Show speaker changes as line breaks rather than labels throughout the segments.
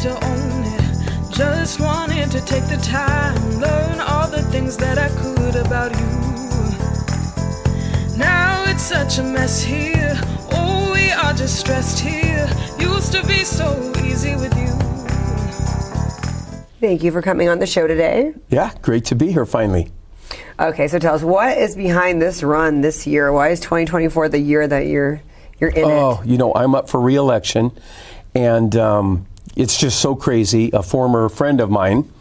to own it. Just wanted to take the time, learn all the things that I could about you. Now it's such a mess here. Oh, we are just stressed here. Used to be so easy with you.
Thank you for coming on the show today.
Yeah, great to be here finally.
Okay, so tell us, what is behind this run this year? Why is 2024 the year that you're in it?
Oh, you know, I'm up for re-election, and it's just so crazy. A former friend of mine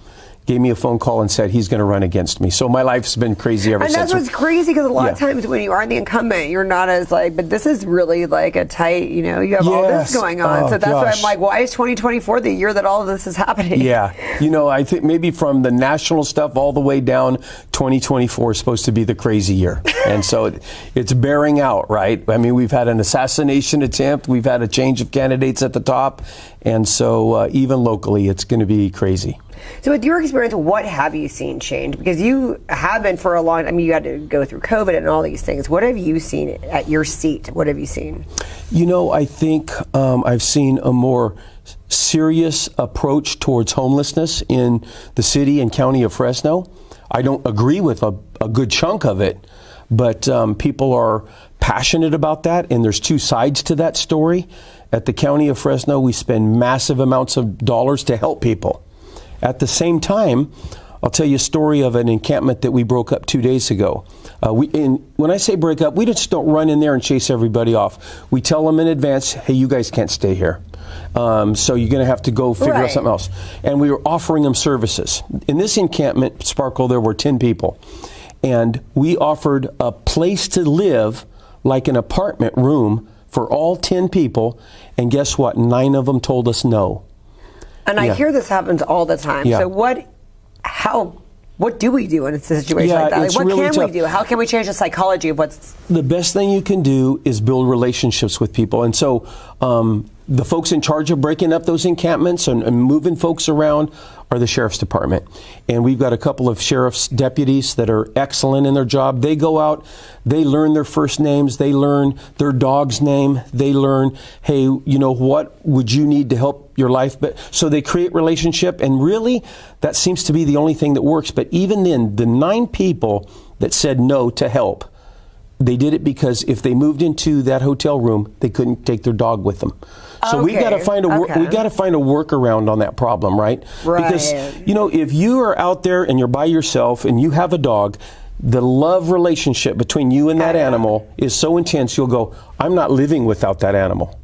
gave me a phone call and said he's going to run against me. So my life's been crazy ever since.
And that's what's crazy, because a lot of times when you are the incumbent, you're not as but this is really like a tight, you have all this going on. So that's why I'm like, why is 2024 the year that all of this is happening?
Yeah. I think maybe from the national stuff all the way down, 2024 is supposed to be the crazy year. And so it's bearing out, right? I mean, we've had an assassination attempt. We've had a change of candidates at the top. And so even locally, it's going to be crazy.
So with your experience, what have you seen change? Because you have been for a long time, you had to go through COVID and all these things. What have you seen at your seat? What have you seen? I think I've seen a more serious approach towards homelessness in the city and county of Fresno. I don't agree with a good chunk of it, but people are passionate about that, and there's two sides to that story. At the county of Fresno, we spend massive amounts of dollars to help people. At the same time, I'll tell you a story of an encampment that we broke up 2 days ago. When I say break up, we just don't run in there and chase everybody off. We tell them in advance, hey, you guys can't stay here. So you're going to have to go figure out something else. And we were offering them services. In this encampment, Sparkle, there were 10 people. And we offered a place to live, like an apartment room, for all 10 people. And guess what? 9 of them told us no. And I hear this happens all the time. So what do we do in a situation like that? Like, what
really
can we do? How can we change the psychology of what's...
The best thing you can do is build relationships with people. And so the folks in charge of breaking up those encampments and moving folks around are the sheriff's department. And we've got a couple of sheriff's deputies that are excellent in their job. They go out, they learn their first names, they learn their dog's name, they learn, hey, what would you need to help your life? But so they create relationship, and really that seems to be the only thing that works. But even then, the 9 people that said no to help, they did it because if they moved into that hotel room, they couldn't take their dog with them. So we got to find a workaround on that problem, right? Because if you are out there and you're by yourself and you have a dog, the love relationship between you and that animal is so intense, you'll go, I'm not living without that animal.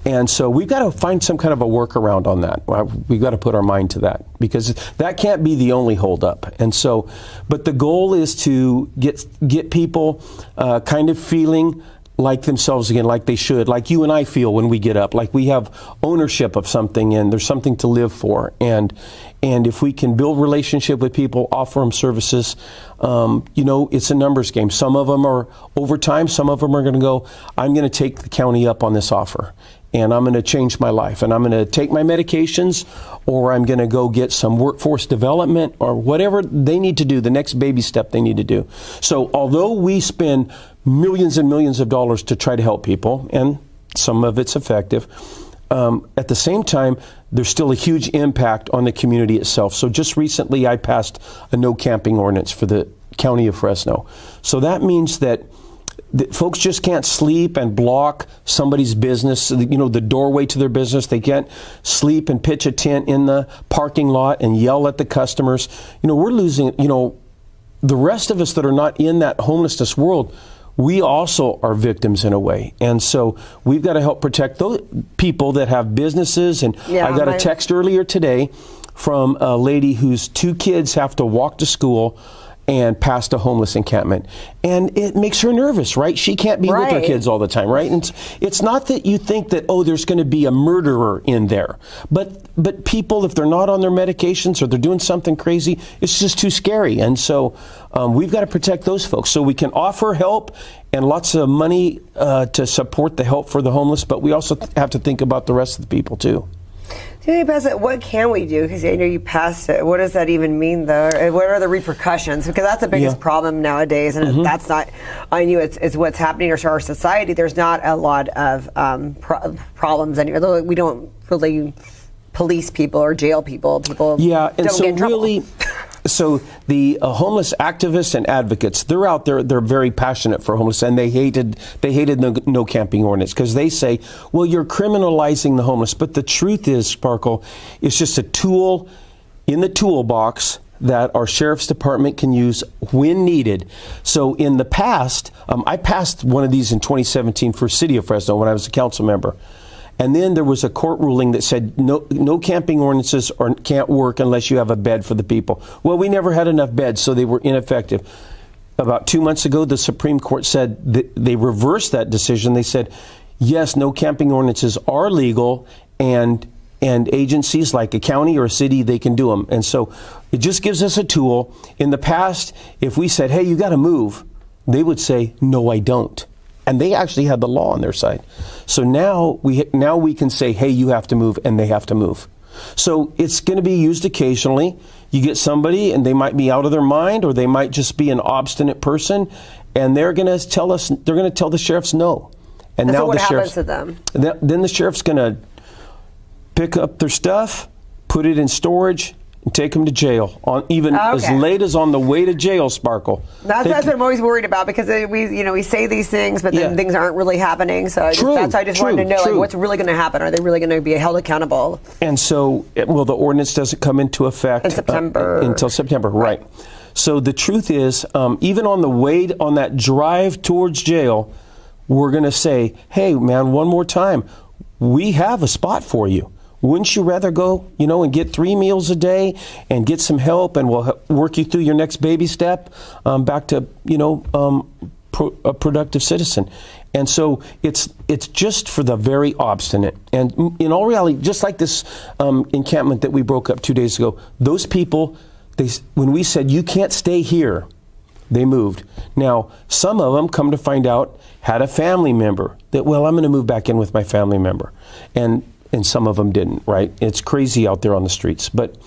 And so we've got to find some kind of a workaround on that. We've got to put our mind to that, because that can't be the only holdup. And so, but the goal is to get people kind of feeling like themselves again, like they should, like you and I feel when we get up, like we have ownership of something and there's something to live for. And if we can build relationship with people, offer them services, it's a numbers game. Some of them are over time. Some of them are going to go, I'm going to take the county up on this offer, and I'm going to change my life, and I'm going to take my medications, or I'm going to go get some workforce development, or whatever they need to do, the next baby step they need to do. So although we spend millions and millions of dollars to try to help people, and some of it's effective, at the same time, there's still a huge impact on the community itself. So just recently, I passed a no camping ordinance for the county of Fresno. So that means that folks just can't sleep and block somebody's business, the doorway to their business. They can't sleep and pitch a tent in the parking lot and yell at the customers. We're losing, the rest of us that are not in that homelessness world, we also are victims in a way. And so we've got to help protect those people that have businesses. And I got a text earlier today from a lady whose 2 kids have to walk to school and past a homeless encampment. And it makes her nervous, right? She can't be with her kids all the time, right? And it's not that you think that, there's going to be a murderer in there. But people, if they're not on their medications or they're doing something crazy, it's just too scary. And so we've got to protect those folks. So we can offer help and lots of money to support the help for the homeless, but we also have to think about the rest of the people too.
What can we do? Because you passed it. What does that even mean, though? What are the repercussions? Because that's the biggest problem nowadays, and that's not on you. It's what's happening to our society. There's not a lot of problems anymore. We don't really police people or jail people. People
yeah, and
don't
so
get in trouble.
really, so the homeless activists and advocates, they're out there. They're very passionate for homeless, and they hated no camping ordinance because they say, well, you're criminalizing the homeless. But the truth is, Sparkle, it's just a tool in the toolbox that our sheriff's department can use when needed. So in the past, I passed one of these in 2017 for City of Fresno when I was a council member. And then there was a court ruling that said no camping ordinances can't work unless you have a bed for the people. Well, we never had enough beds, so they were ineffective. About 2 months ago, the Supreme Court said they reversed that decision. They said, yes, no camping ordinances are legal, and agencies like a county or a city, they can do them. And so it just gives us a tool. In the past, if we said, hey, you got to move, they would say, no, I don't. And they actually had the law on their side. So now we can say, hey, you have to move, and they have to move. So it's going to be used occasionally. You get somebody, and they might be out of their mind, or they might just be an obstinate person, and they're going to tell the sheriffs no. And now
so what
the
happens
sheriff's,
to them?
Then the sheriff's going to pick up their stuff, put it in storage, and take them to jail, as late as on the way to jail, Sparkle.
That's what I'm always worried about, because we say these things, but then things aren't really happening. So I just wanted to know, like, what's really going to happen. Are they really going to be held accountable? And
so, the ordinance doesn't come into effect
in September.
Until September, right. So the truth is, even on the way on that drive towards jail, we're going to say, hey, man, one more time, we have a spot for you. Wouldn't you rather go, and get 3 meals a day and get some help, and we'll work you through your next baby step back to, a productive citizen. And so it's just for the very obstinate. And in all reality, just like this encampment that we broke up 2 days ago, those people, when we said, you can't stay here, they moved. Now, some of them, come to find out, had a family member that, well, I'm going to move back in with my family member. And some of them didn't, right? It's crazy out there on the streets. But,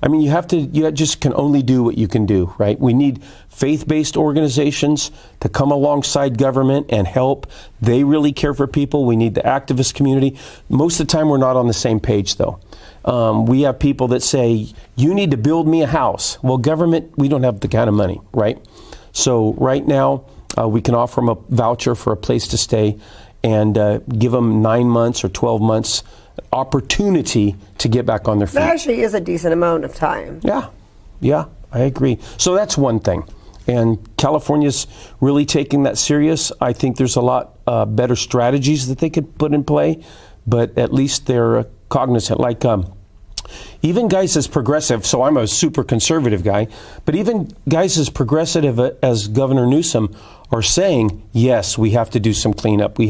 I mean, you just can only do what you can do, right? We need faith-based organizations to come alongside government and help. They really care for people. We need the activist community. Most of the time, we're not on the same page, though. We have people that say, you need to build me a house. Well, government, we don't have the kind of money, right? So right now, we can offer them a voucher for a place to stay and give them 9 months or 12 months opportunity to get back on their feet.
That actually is a decent amount of time.
Yeah, I agree. So that's one thing. And California's really taking that serious. I think there's a lot better strategies that they could put in play, but at least they're cognizant. Like even guys as progressive, so I'm a super conservative guy, but even guys as progressive as Governor Newsom are saying, yes, we have to do some cleanup. We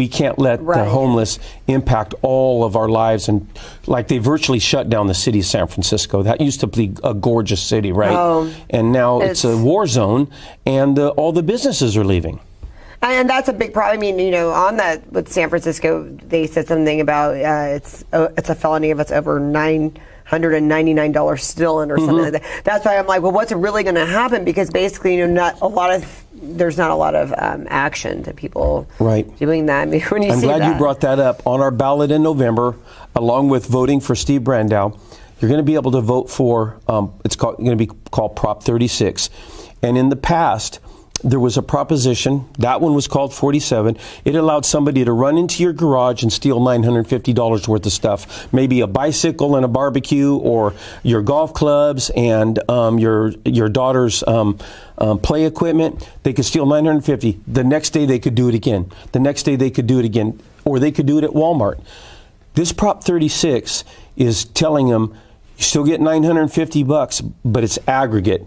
can't let the homeless impact all of our lives. And like they virtually shut down the city of San Francisco. That used to be a gorgeous city, right? And now it's a war zone, and all the businesses are leaving.
And that's a big problem. I mean, on that with San Francisco, they said something about it's a felony if it's over $999 stolen or something like that. That's why I'm like, well, what's really going to happen? Because basically, there's not a lot of action to people doing that. I mean, when you
I'm glad you brought that up. On our ballot in November, along with voting for Steve Bradnau, you're going to be able to vote for it's going to be called Prop 36. And in the past, there was a proposition, that one was called 47. It allowed somebody to run into your garage and steal $950 worth of stuff. Maybe a bicycle and a barbecue, or your golf clubs and your daughter's play equipment. They could steal $950. The next day they could do it again. The next day they could do it again. Or they could do it at Walmart. This Prop 36 is telling them, you still get $950, but it's aggregate.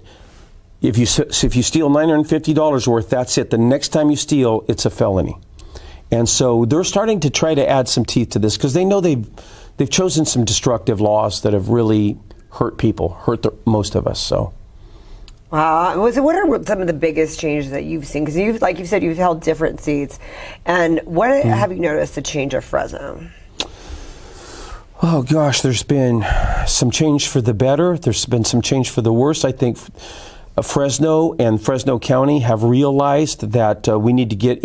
If you steal $950 worth, that's it. The next time you steal, it's a felony. And so they're starting to try to add some teeth to this, because they know they've chosen some destructive laws that have really hurt people, most of us. So,
what are some of the biggest changes that you've seen? Because like you said, you've held different seats, and what have you noticed the change of Fresno?
Oh gosh, there's been some change for the better. There's been some change for the worse. I think Fresno and Fresno County have realized that we need to get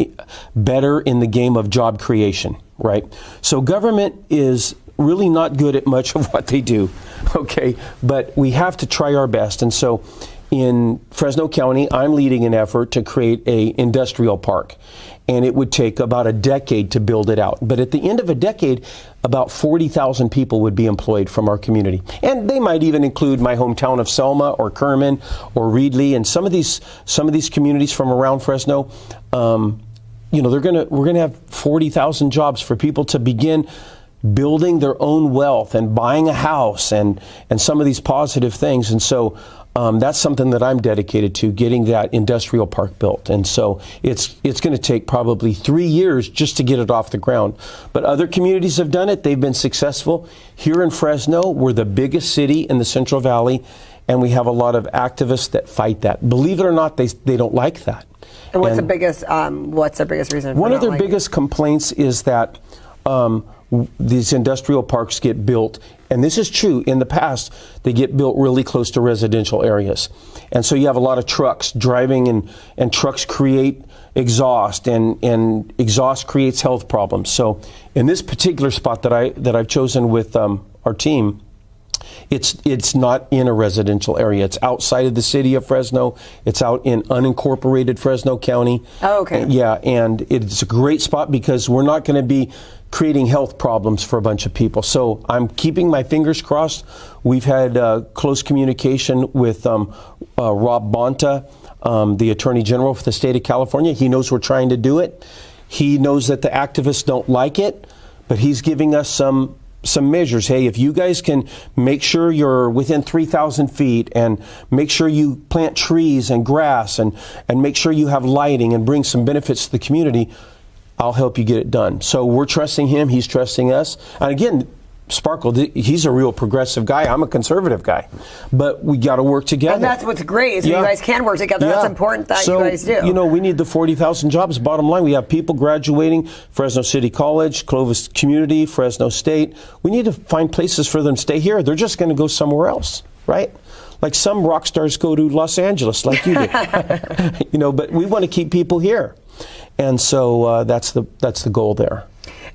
better in the game of job creation, right? So government is really not good at much of what they do, okay? But we have to try our best. And so in Fresno County, I'm leading an effort to create a industrial park. And it would take about a decade to build it out. But at the end of a decade, about 40,000 people would be employed from our community. And they might even include my hometown of Selma or Kerman or Reedley and some of these communities from around Fresno. We're gonna have 40,000 jobs for people to begin building their own wealth and buying a house and some of these positive things. And so that's something that I'm dedicated to, getting that industrial park built. And so it's going to take probably 3 years just to get it off the ground. But other communities have done it. They've been successful. Here in Fresno, we're the biggest city in the Central Valley, and we have a lot of activists that fight that. Believe it or not, they don't like that.
And what's their biggest reason?
One of their biggest complaints is that these industrial parks get built, and this is true, in the past, they get built really close to residential areas. And so you have a lot of trucks driving, and trucks create exhaust, and exhaust creates health problems. So in this particular spot that I've chosen with our team, it's not in a residential area. It's outside of the city of Fresno. It's out in unincorporated Fresno County.
Oh, okay.
And it's a great spot because we're not going to be creating health problems for a bunch of people. So I'm keeping my fingers crossed. We've had close communication with Rob Bonta, the Attorney General for the state of California. He knows we're trying to do it. He knows that the activists don't like it, but he's giving us some measures. Hey, if you guys can make sure you're within 3,000 feet and make sure you plant trees and grass and make sure you have lighting and bring some benefits to the community, I'll help you get it done. So we're trusting him. He's trusting us. And again, Sparkle, he's a real progressive guy. I'm a conservative guy. But we got to work together.
And that's what's great, is when you guys can work together. That's important that you guys do.
We need the 40,000 jobs. Bottom line, we have people graduating Fresno City College, Clovis Community, Fresno State. We need to find places for them to stay here. They're just going to go somewhere else, right? Like some rock stars go to Los Angeles, like you do. But we want to keep people here. And so that's the goal there.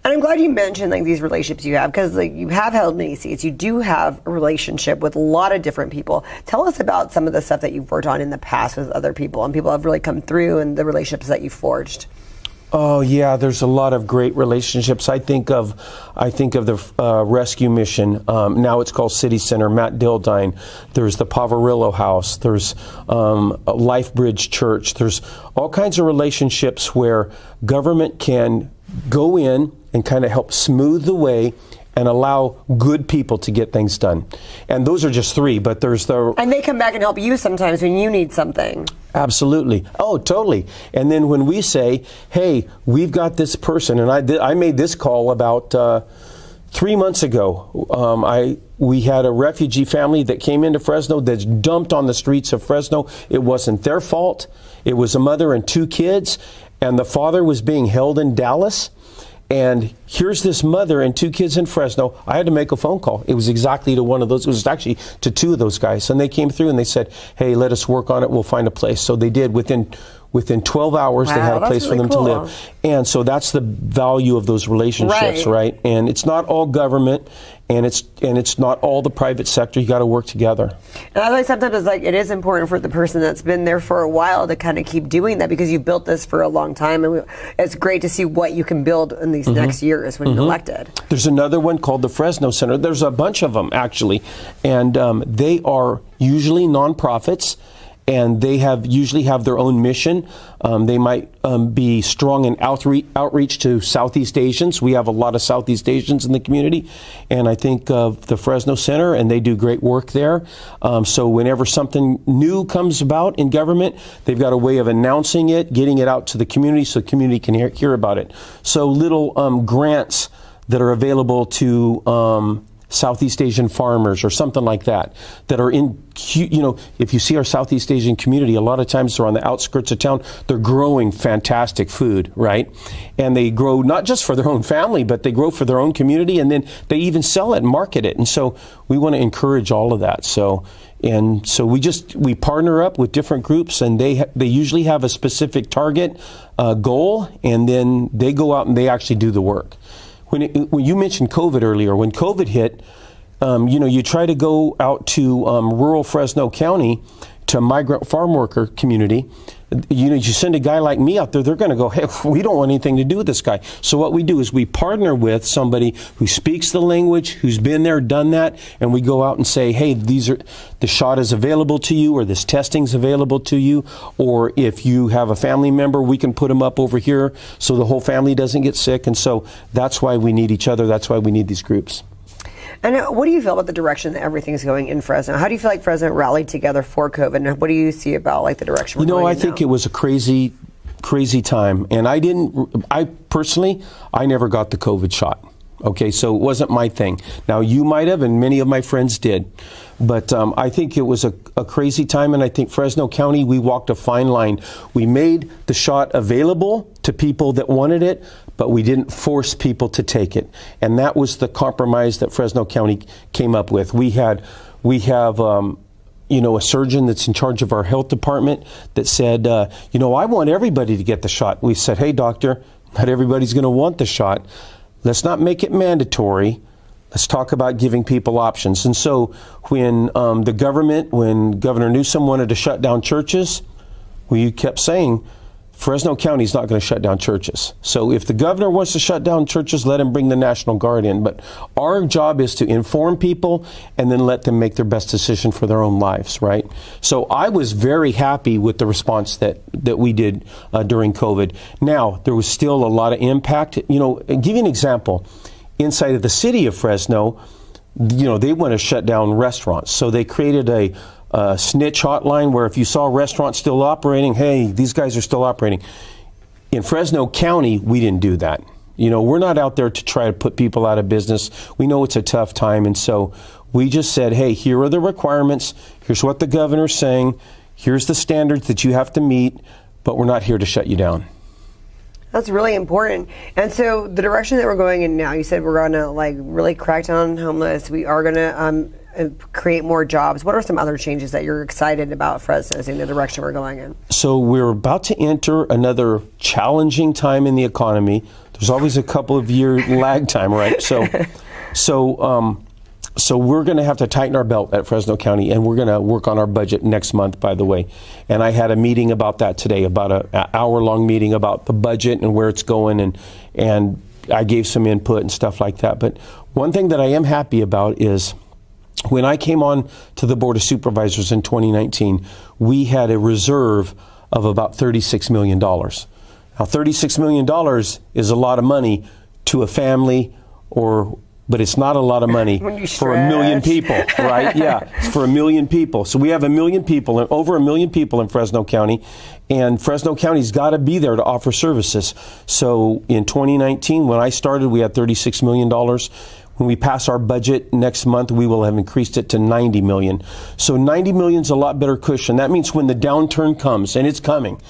And I'm glad you mentioned these relationships you have, because you have held many seats. You do have a relationship with a lot of different people. Tell us about some of the stuff that you've worked on in the past with other people, and people have really come through, and the relationships that you've forged.
Oh yeah, there's a lot of great relationships. I think of the rescue mission. Now it's called City Center. Matt Dildine. There's the Poverillo House. There's Life Bridge Church. There's all kinds of relationships where government can go in and kind of help smooth the way and allow good people to get things done. And those are just three, but there's
And they come back and help you sometimes when you need something.
Absolutely. Oh, totally. And then when we say, hey, we've got this person, and I made this call about 3 months ago. We had a refugee family that came into Fresno that's dumped on the streets of Fresno. It wasn't their fault. It was a mother and 2 kids, and the father was being held in Dallas. And here's this mother and 2 kids in Fresno. I had to make a phone call. It was exactly to one of those. It was actually to 2 of those guys. And they came through and they said, hey, let us work on it. We'll find a place. So they did. Within 12 hours, they had a place for them to live. And so that's the value of those relationships, right? And it's not all government, and it's not all the private sector. You got to work together.
And I sometimes it's it is important for the person that's been there for a while to kind of keep doing that, because you've built this for a long time, and it's great to see what you can build in these next years when you're elected. There's
another one called the Fresno Center. There's a bunch of them actually, and they are usually nonprofits. And they usually have their own mission. They might be strong in outreach to Southeast Asians. We have a lot of Southeast Asians in the community. And I think of the Fresno Center, and they do great work there. So whenever something new comes about in government, they've got a way of announcing it, getting it out to the community so the community can hear about it. So little grants that are available to Southeast Asian farmers or something like that are in, if you see our Southeast Asian community, a lot of times they're on the outskirts of town. They're growing fantastic food, right? And they grow not just for their own family, but they grow for their own community, and then they even sell it and market it. And so we want to encourage all of that. So we partner up with different groups, and they usually have a specific target goal, and then they go out and they actually do the work. when you mentioned COVID earlier, when COVID hit, you try to go out to rural Fresno County, to a migrant farm worker community. You send a guy like me out there, they're going to go, hey, we don't want anything to do with this guy. So what we do is we partner with somebody who speaks the language, who's been there, done that, and we go out and say, hey, the shot is available to you, or this testing's available to you, or if you have a family member, we can put them up over here so the whole family doesn't get sick. And so that's why we need each other. That's why we need these groups.
And what do you feel about the direction that everything's going in Fresno? How do you feel like Fresno rallied together for COVID? And what do you see about like the direction we're going in
I think it was a crazy time. And I personally never got the COVID shot. Okay, so it wasn't my thing. Now, you might have, and many of my friends did. But I think it was a crazy time, and I think Fresno County, we walked a fine line. We made the shot available to people that wanted it, but we didn't force people to take it. And that was the compromise that Fresno County came up with. We have a surgeon that's in charge of our health department that said, I want everybody to get the shot. We said, hey, doctor, not everybody's going to want the shot. Let's not make it mandatory. Let's talk about giving people options. And so when when Governor Newsom wanted to shut down churches, we kept saying, Fresno County is not going to shut down churches. So if the governor wants to shut down churches, let him bring the National Guard in. But our job is to inform people and then let them make their best decision for their own lives, right? So I was very happy with the response that we did during COVID. Now, there was still a lot of impact. I'll give you an example. Inside of the city of Fresno, they want to shut down restaurants. So they created a snitch hotline where if you saw a restaurant still operating, hey, these guys are still operating. In Fresno County, we didn't do that. We're not out there to try to put people out of business. We know it's a tough time, and so we just said, hey, here are the requirements. Here's what the governor's saying. Here's the standards that you have to meet, but we're not here to shut you down.
That's really important. And so the direction that we're going in now, you said we're going to really crack down on homeless. We are going to create more jobs. What are some other changes that you're excited about Fresno in the direction we're going in? So
we're about to enter another challenging time in the economy. There's always a couple of year lag time, right? So we're going to have to tighten our belt at Fresno County, and we're going to work on our budget next month, by the way. And I had a meeting about that today, about an hour-long meeting about the budget and where it's going, and I gave some input and stuff like that. But one thing that I am happy about is when I came on to the Board of Supervisors in 2019, we had a reserve of about $36 million. Now, $36 million is a lot of money to a family, but it's not a lot of money for 1 million people, right? Yeah, it's for 1 million people. So we have 1 million people, over 1 million people in Fresno County, and Fresno County's got to be there to offer services. So in 2019, when I started, we had $36 million. When we pass our budget next month, we will have increased it to $90 million. So $90 million is a lot better cushion. That means when the downturn comes, and it's coming,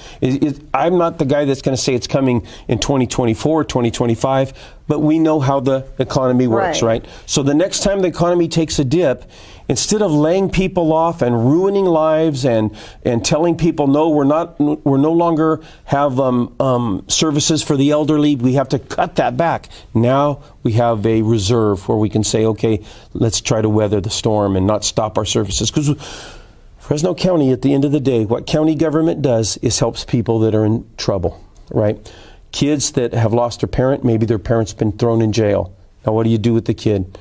I'm not the guy that's going to say it's coming in 2024, 2025, but we know how the economy works, right? So the next time the economy takes a dip, instead of laying people off and ruining lives and telling people, no, we're no longer have services for the elderly, we have to cut that back. Now we have a reserve where we can say, okay, let's try to weather the storm and not stop our services. Because Fresno County, at the end of the day, what county government does is helps people that are in trouble, right? Kids that have lost their parent, maybe their parent's been thrown in jail. Now what do you do with the kid?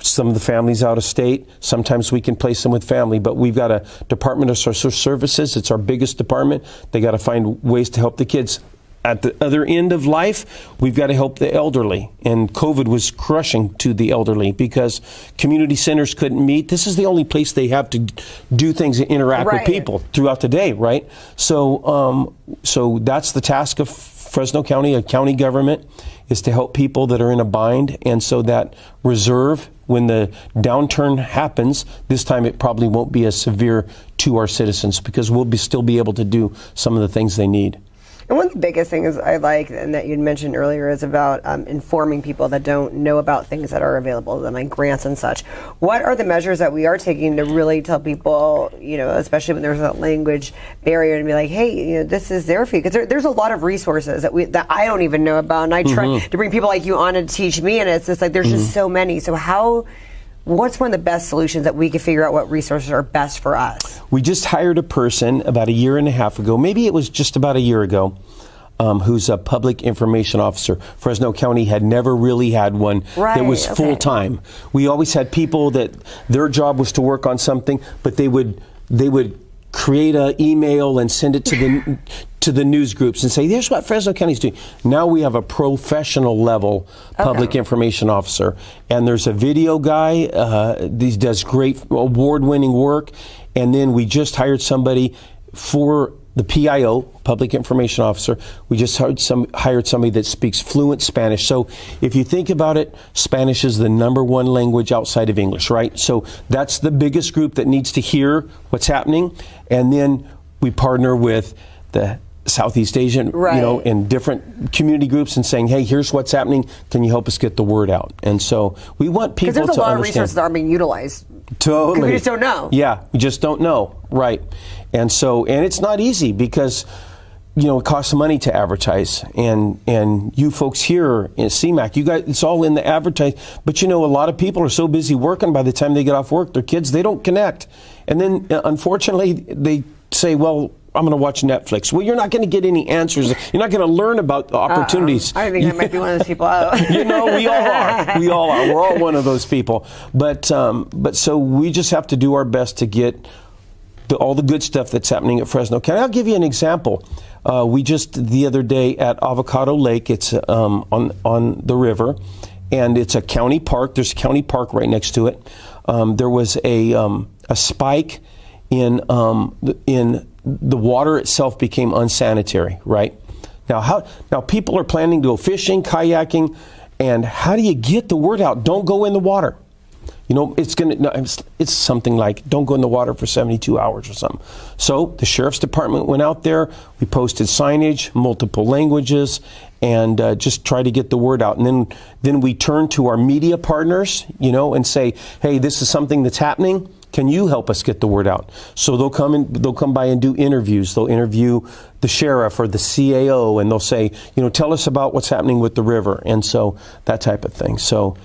Some of the families out of state, sometimes we can place them with family, but we've got a Department of Social Services. It's our biggest department. They got to find ways to help the kids. At the other end of life, we've got to help the elderly. And COVID was crushing to the elderly because community centers couldn't meet. This is the only place they have to do things and interact with people throughout the day, right? So that's the task of Fresno County, a county government, is to help people that are in a bind. And so that reserve, when the downturn happens, this time it probably won't be as severe to our citizens because we'll still be able to do some of the things they need.
And one of the biggest things I like, and that you'd mentioned earlier, is about informing people that don't know about things that are available, like grants and such. What are the measures that we are taking to really tell people, especially when there's a language barrier, to be like, hey, this is there for you? Because there's a lot of resources that I don't even know about, and I try to bring people like you on to teach me, and it's just like there's just so many. So what's one of the best solutions that we can figure out what resources are best for us?
We just hired a person about a year and a half ago, maybe it was just about a year ago, who's a public information officer. Fresno County had never really had one that was full-time. We always had people that their job was to work on something, but they would create an email and send it to the news groups and say, here's what Fresno County's doing. Now we have a professional level public information officer. And there's a video guy, he does great award-winning work. And then we just hired somebody for the PIO, public information officer. We just hired somebody that speaks fluent Spanish. So if you think about it, Spanish is the #1 language outside of English, right? So that's the biggest group that needs to hear what's happening. And then we partner with the Southeast Asian, in different community groups and saying, hey, here's what's happening. Can you help us get the word out? And so we want people to understand. Because
there's a lot of resources that aren't being utilized.
Totally.
Because we just don't know.
Yeah, we just don't know. Right. And it's not easy because, it costs money to advertise. And you folks here in CMAC, you guys, it's all in the advertise. But a lot of people are so busy working, by the time they get off work, their kids, they don't connect. And then, unfortunately, they say, well, I'm going to watch Netflix. Well, you're not going to get any answers. You're not going to learn about opportunities.
I think I might be one of those people.
We all are. We all are. We're all one of those people. But so we just have to do our best to get all the good stuff that's happening at Fresno County. I'll give you an example. We just, the other day at Avocado Lake, it's on the river, and it's a county park. There's a county park right next to it. There was a spike in the water itself became unsanitary, right? Now people are planning to go fishing, kayaking, and how do you get the word out? Don't go in the water. It's something like don't go in the water for 72 hours or something. So the sheriff's department went out there. We posted signage, multiple languages, and just try to get the word out. And then we turn to our media partners, and say, hey, this is something that's happening. Can you help us get the word out? So they'll come by and do interviews. They'll interview the sheriff or the CAO, and they'll say, tell us about what's happening with the river, and so that type of thing. So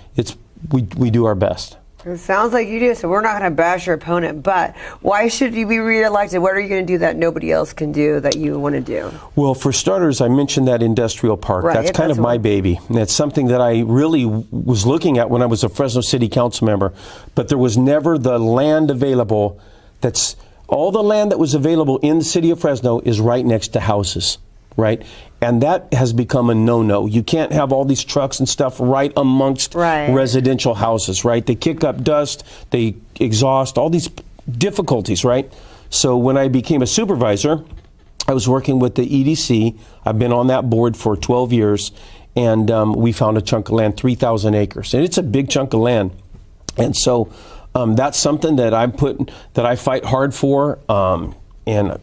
we do our best.
It sounds like you do, so we're not going to bash your opponent, but why should you be reelected? What are you going to do that nobody else can do that you want to do?
Well, for starters, I mentioned that industrial park. Right, that's kind of my baby. And it's something that I really was looking at when I was a Fresno City Council member, but there was never the land available. All the land that was available in the city of Fresno is right next to houses, right? And that has become a no-no. You can't have all these trucks and stuff right amongst residential houses, right? They kick up dust, they exhaust, all these difficulties, right? So when I became a supervisor, I was working with the EDC. I've been on that board for 12 years, and we found a chunk of land, 3,000 acres. And it's a big chunk of land. And so that's something that I fight hard for, and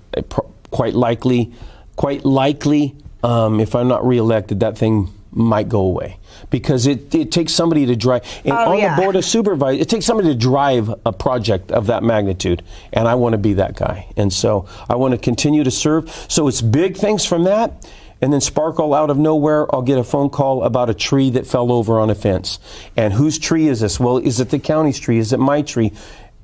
quite likely, if I'm not reelected, that thing might go away because it takes somebody to drive. And the board of supervisors, it takes somebody to drive a project of that magnitude, and I want to be that guy. And so I want to continue to serve. So it's big things from that, and then sparkle out of nowhere, I'll get a phone call about a tree that fell over on a fence. And whose tree is this? Well, is it the county's tree? Is it my tree?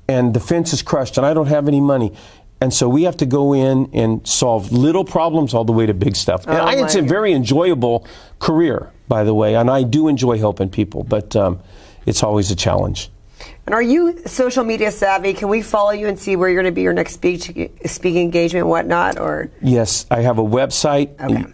And the fence is crushed, and I don't have any money. And so we have to go in and solve little problems all the way to big stuff. And it's a very enjoyable career, by the way, and I do enjoy helping people, but it's always a challenge.
And are you social media savvy? Can we follow you and see where you're going to be your next speaking engagement and whatnot? Or
yes, I have a website,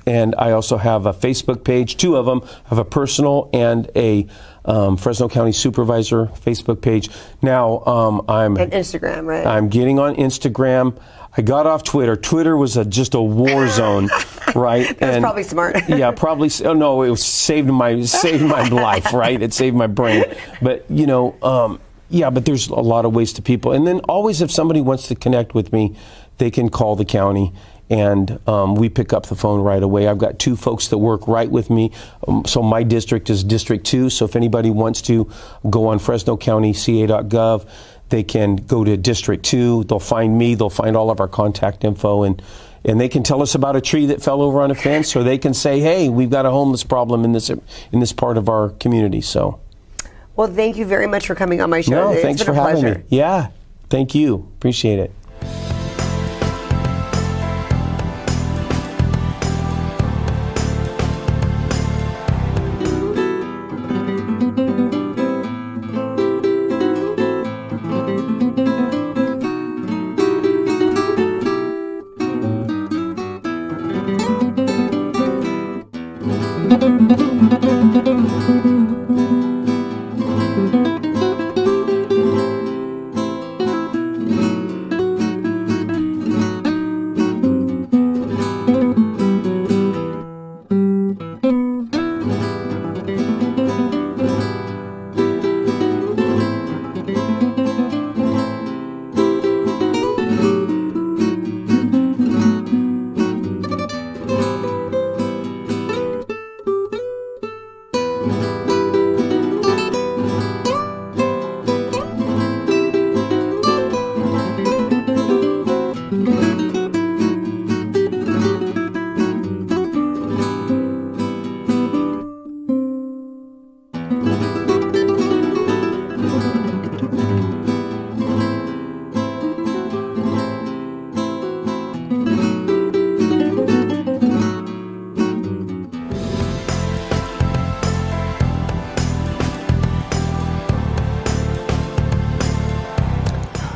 and I also have a Facebook page, 2 of them. I have a personal and a Fresno County Supervisor Facebook page. Now I'm
and Instagram, right?
I'm getting on Instagram. I got off Twitter. Twitter was just a war zone, right?
That's probably smart.
Yeah, probably. Oh no, it saved my life, right? It saved my brain. But but there's a lot of ways to people. And then always, if somebody wants to connect with me, they can call the county. and we pick up the phone right away. I've got 2 folks that work right with me. So my district is District 2. So if anybody wants to go on FresnoCountyCA.gov, they can go to District 2. They'll find me. They'll find all of our contact info, and they can tell us about a tree that fell over on a fence, or they can say, hey, we've got a homeless problem in this part of our community. So,
well, thank you very much for coming on my show.
No, thanks for having me. Yeah, thank you. Appreciate it.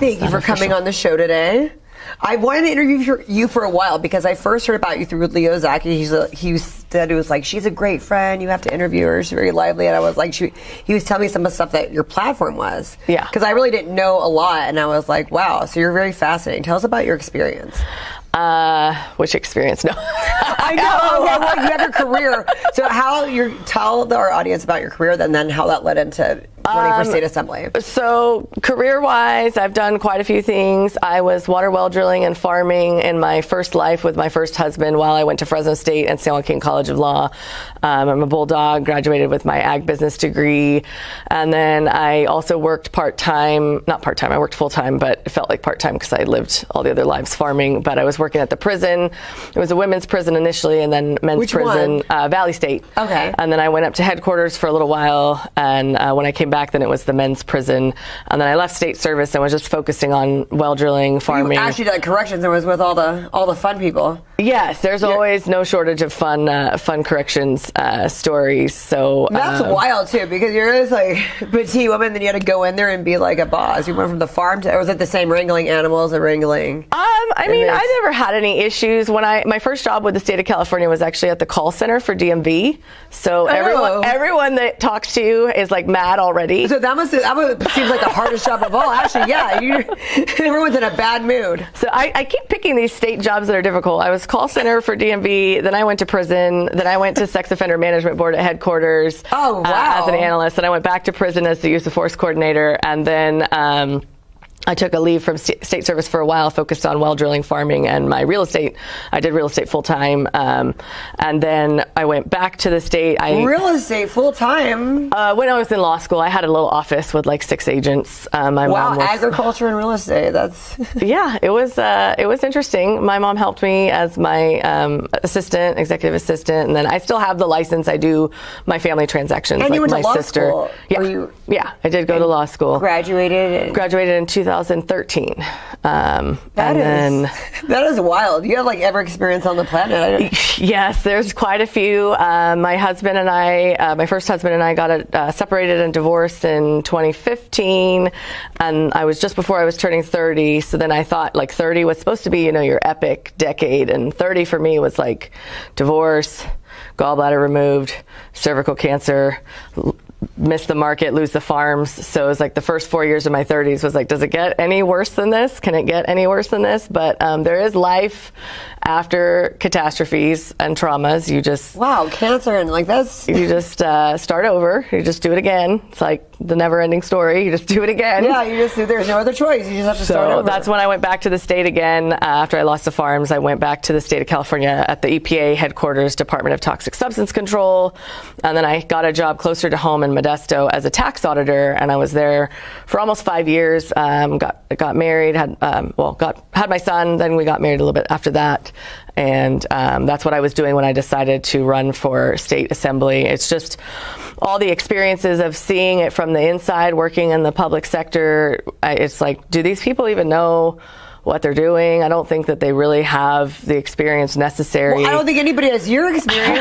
Thank you for coming on the show today. I wanted to interview you for a while because I first heard about you through Leo Zaki. He said it was like, she's a great friend. You have to interview her. She's very lively. And I was like, he was telling me some of the stuff that your platform was.
Yeah.
Because I really didn't know a lot. And I was like, wow, so you're very fascinating. Tell us about your experience.
Which experience? No.
I know. Okay, well, you have your career. So tell our audience about your career, then how that led into running for state assembly.
So career-wise, I've done quite a few things. I was water well drilling and farming in my first life with my first husband while I went to Fresno State and San Joaquin College of Law. I'm a Bulldog, graduated with my ag business degree. And then I also worked part-time, not part-time, I worked full-time, but it felt like part-time because I lived all the other lives farming. But I was working at the prison. It was a women's prison initially and then men's
Which
prison,
one?
Valley State.
Okay.
And then I went up to headquarters for a little while. And when I came back, then it was the men's prison. And then I left state service and was just focusing on well drilling, farming.
You actually did corrections and was with all the fun people.
Yes, there's always no shortage of fun corrections stories. So
that's wild too, because you're this like petite woman, then you had to go in there and be like a boss. You went from the farm to, or was it the same wrangling animals and wrangling?
I mean, I never had any issues. When my first job with the state of California was actually at the call center for DMV. So everyone that talks to you is like mad already.
So that seems like the hardest job of all. Actually, yeah, everyone's in a bad mood.
So I keep picking these state jobs that are difficult. I was call center for DMV, then I went to prison, then I went to sex offender management board at headquarters.
Oh, wow.
As an analyst, and I went back to prison as the use of force coordinator, and then I took a leave from state service for a while, focused on well drilling, farming, and my real estate. I did real estate full time, and then I went back to the state.
Real estate full time?
When I was in law school, I had a little office with like 6 agents. My mom was,
agriculture and real estate. That's
yeah. It was interesting. My mom helped me as my executive assistant, and then I still have the license. I do my family transactions.
And
like
you went
my
to law
sister.
School.
Yeah, I did go to law school.
Graduated
in 2013.
That is wild. You have like every experience on the planet.
Yes, there's quite a few. My husband and I, my first husband and I got separated and divorced in 2015, and I was just before I was turning 30. So then I thought like 30 was supposed to be, your epic decade, and 30 for me was like divorce, gallbladder removed, cervical cancer, miss the market, lose the farms. So it was like the first 4 years of my 30s was like, does it get any worse than this? Can it get any worse than this? But there is life after catastrophes and traumas, you just
wow, cancer and like that's
you just start over. You just do it again. It's like the never-ending story. You just do it again.
Yeah, there's no other choice. You just have to start over.
So that's when I went back to the state again. After I lost the farms, I went back to the state of California at the EPA headquarters, Department of Toxic Substance Control, and then I got a job closer to home in Modesto as a tax auditor, and I was there for almost 5 years. Got married, had my son. Then we got married a little bit after that. And that's what I was doing when I decided to run for state assembly. It's just all the experiences of seeing it from the inside, working in the public sector. It's like, do these people even know what they're doing? I don't think that they really have the experience necessary.
Well, I don't think anybody has your experience.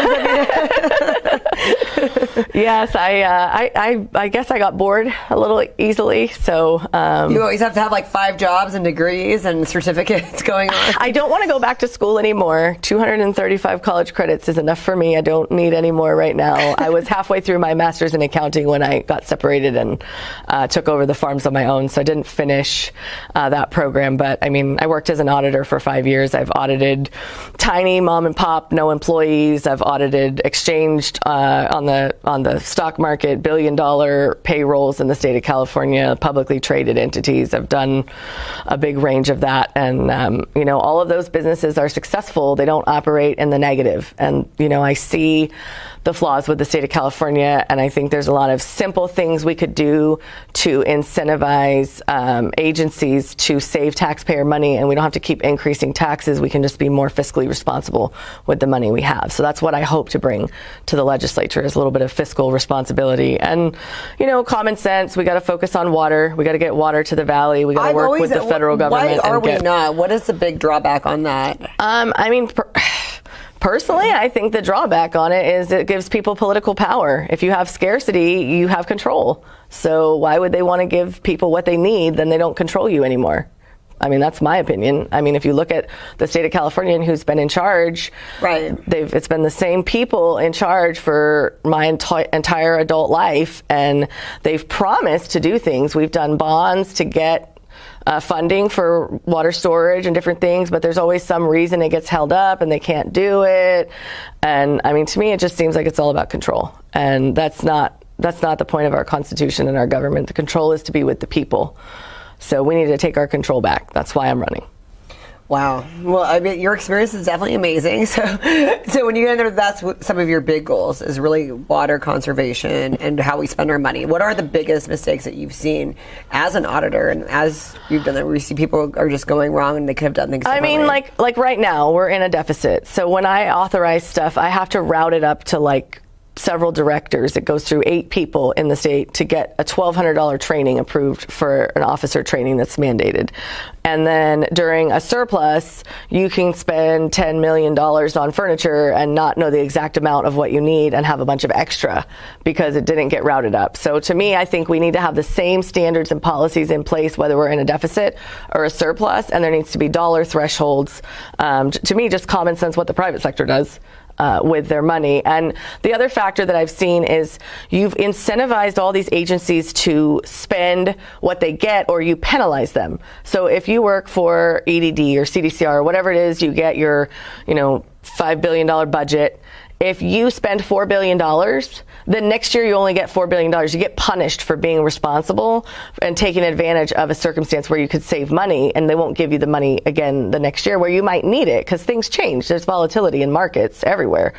Yes, I guess I got bored a little easily. So
you always have to have like 5 jobs and degrees and certificates going on.
I don't want to go back to school anymore. 235 college credits is enough for me. I don't need any more right now. I was halfway through my master's in accounting when I got separated and took over the farms on my own. So I didn't finish that program. But I mean, I worked as an auditor for 5 years. I've audited tiny mom and pop, no employees. I've audited exchanged on the stock market, $1 billion payrolls in the state of California, publicly traded entities. I've done a big range of that. And, all of those businesses are successful. They don't operate in the negative. And, I see the flaws with the state of California. And I think there's a lot of simple things we could do to incentivize agencies to save taxpayer money. And we don't have to keep increasing taxes. We can just be more fiscally responsible with the money we have. So that's what I hope to bring to the legislature, is a little bit of fiscal responsibility and, common sense. We got to focus on water. We got to get water to the valley. We got to work with the federal government.
Why are we not? What is the big drawback on that?
Personally, I think the drawback on it is it gives people political power. If you have scarcity, you have control. So why would they want to give people what they need? Then they don't control you anymore. I mean, that's my opinion. I mean, if you look at the state of California and who's been in charge,
right?
It's been the same people in charge for my entire adult life, and they've promised to do things. We've done bonds to get funding for water storage and different things, but there's always some reason it gets held up and they can't do it. And I mean, to me, it just seems like it's all about control, and that's not the point of our Constitution and our government. The control is to be with the people. So we need to take our control back. That's why I'm running.
Wow. Well, I mean, your experience is definitely amazing. So when you get there, that's what some of your big goals is really water conservation and how we spend our money. What are the biggest mistakes that you've seen as an auditor and as you've done that, where you see people are just going wrong and they could have done things differently?
I mean, like right now, we're in a deficit. So when I authorize stuff, I have to route it up to like several directors. It goes through 8 people in the state to get a $1,200 training approved for an officer training that's mandated. And then during a surplus, you can spend $10 million on furniture and not know the exact amount of what you need and have a bunch of extra because it didn't get routed up. So to me, I think we need to have the same standards and policies in place, whether we're in a deficit or a surplus, and there needs to be dollar thresholds. To me, just common sense, what the private sector does with their money. And the other factor that I've seen is you've incentivized all these agencies to spend what they get, or you penalize them. So if you work for EDD or CDCR or whatever it is, you get your, $5 billion budget. If you spend $4 billion, then next year you only get $4 billion. You get punished for being responsible and taking advantage of a circumstance where you could save money, and they won't give you the money again the next year where you might need it because things change. There's volatility in markets everywhere.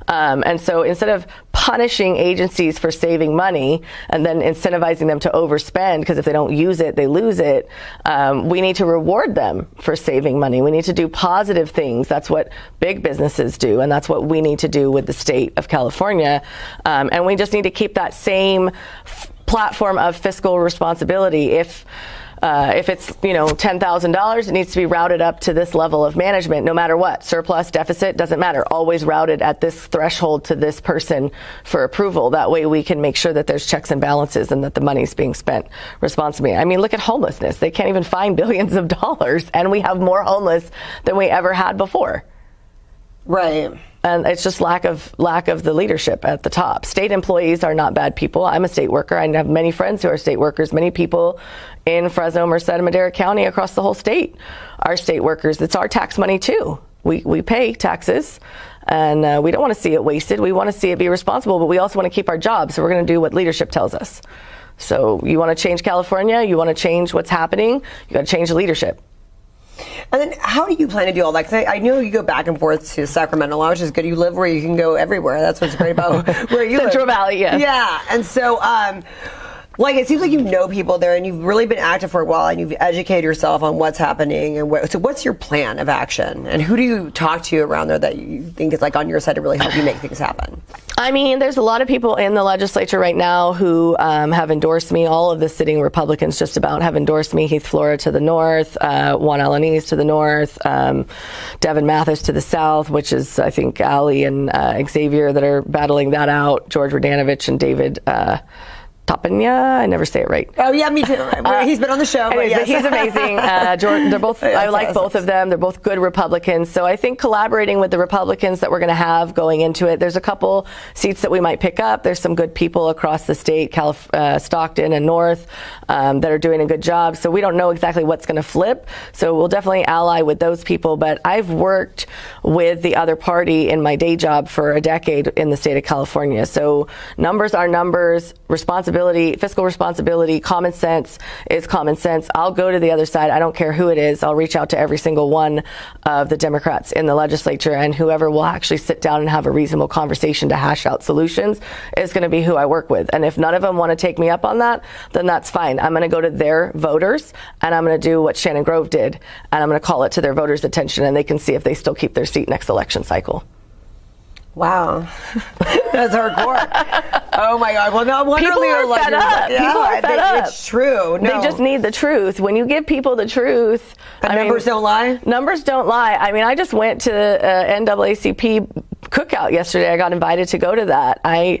And so instead of punishing agencies for saving money and then incentivizing them to overspend because if they don't use it, they lose it, we need to reward them for saving money. We need to do positive things. That's what big businesses do, and that's what we need to do with the state of California. And we just need to keep that same platform of fiscal responsibility. If it's $10,000, it needs to be routed up to this level of management, no matter what. Surplus, deficit, doesn't matter. Always routed at this threshold to this person for approval. That way we can make sure that there's checks and balances and that the money's being spent responsibly. I mean, look at homelessness. They can't even find billions of dollars, and we have more homeless than we ever had before.
Right.
And it's just lack of the leadership at the top. State employees are not bad people. I'm a state worker. I have many friends who are state workers. Many people in Fresno, Merced, and Madera County across the whole state are state workers. It's our tax money too. We pay taxes, and we don't want to see it wasted. We want to see it be responsible, but we also want to keep our jobs. So we're going to do what leadership tells us. So you want to change California, you want to change what's happening, you got to change the leadership.
And then how do you plan to do all that? Because I know you go back and forth to Sacramento a lot, which is good. You live where you can go everywhere. That's what's great about where you live.
Central Valley, yeah.
Yeah. And so, like, it seems like you know people there, and you've really been active for a while, and you've educated yourself on what's happening. And so what's your plan of action? And who do you talk to around there that you think is, like, on your side to really help you make things happen?
I mean, there's a lot of people in the legislature right now who have endorsed me. All of the sitting Republicans just about have endorsed me. Heath Flora to the north, Juan Alanis to the north, Devin Mathis to the south, which is, I think, Ali and Xavier that are battling that out, George Radanovich and David Tapania, I never say it right.
Oh yeah, me too. He's been on the show.
Anyways,
yes.
He's amazing. They're both. I like both of them. They're both good Republicans. So I think collaborating with the Republicans that we're going to have going into it. There's a couple seats that we might pick up. There's some good people across the state, Stockton and North, that are doing a good job. So we don't know exactly what's going to flip. So we'll definitely ally with those people. But I've worked with the other party in my day job for a decade in the state of California. So numbers are numbers. Fiscal responsibility, common sense is common sense. I'll go to the other side. I don't care who it is. I'll reach out to every single one of the Democrats in the legislature, and whoever will actually sit down and have a reasonable conversation to hash out solutions is going to be who I work with. And if none of them want to take me up on that, then that's fine. I'm going to go to their voters, and I'm going to do what Shannon Grove did, and I'm going to call it to their voters' attention, and they can see if they still keep their seat next election cycle.
Wow, that's hardcore. Oh my God! Well, no wonder
people are fed up.
Yeah,
people are fed up.
It's true. No.
They just need the truth. When you give people the truth,
numbers don't lie.
Numbers don't lie. I mean, I just went to NAACP cookout yesterday. I got invited to go to that. I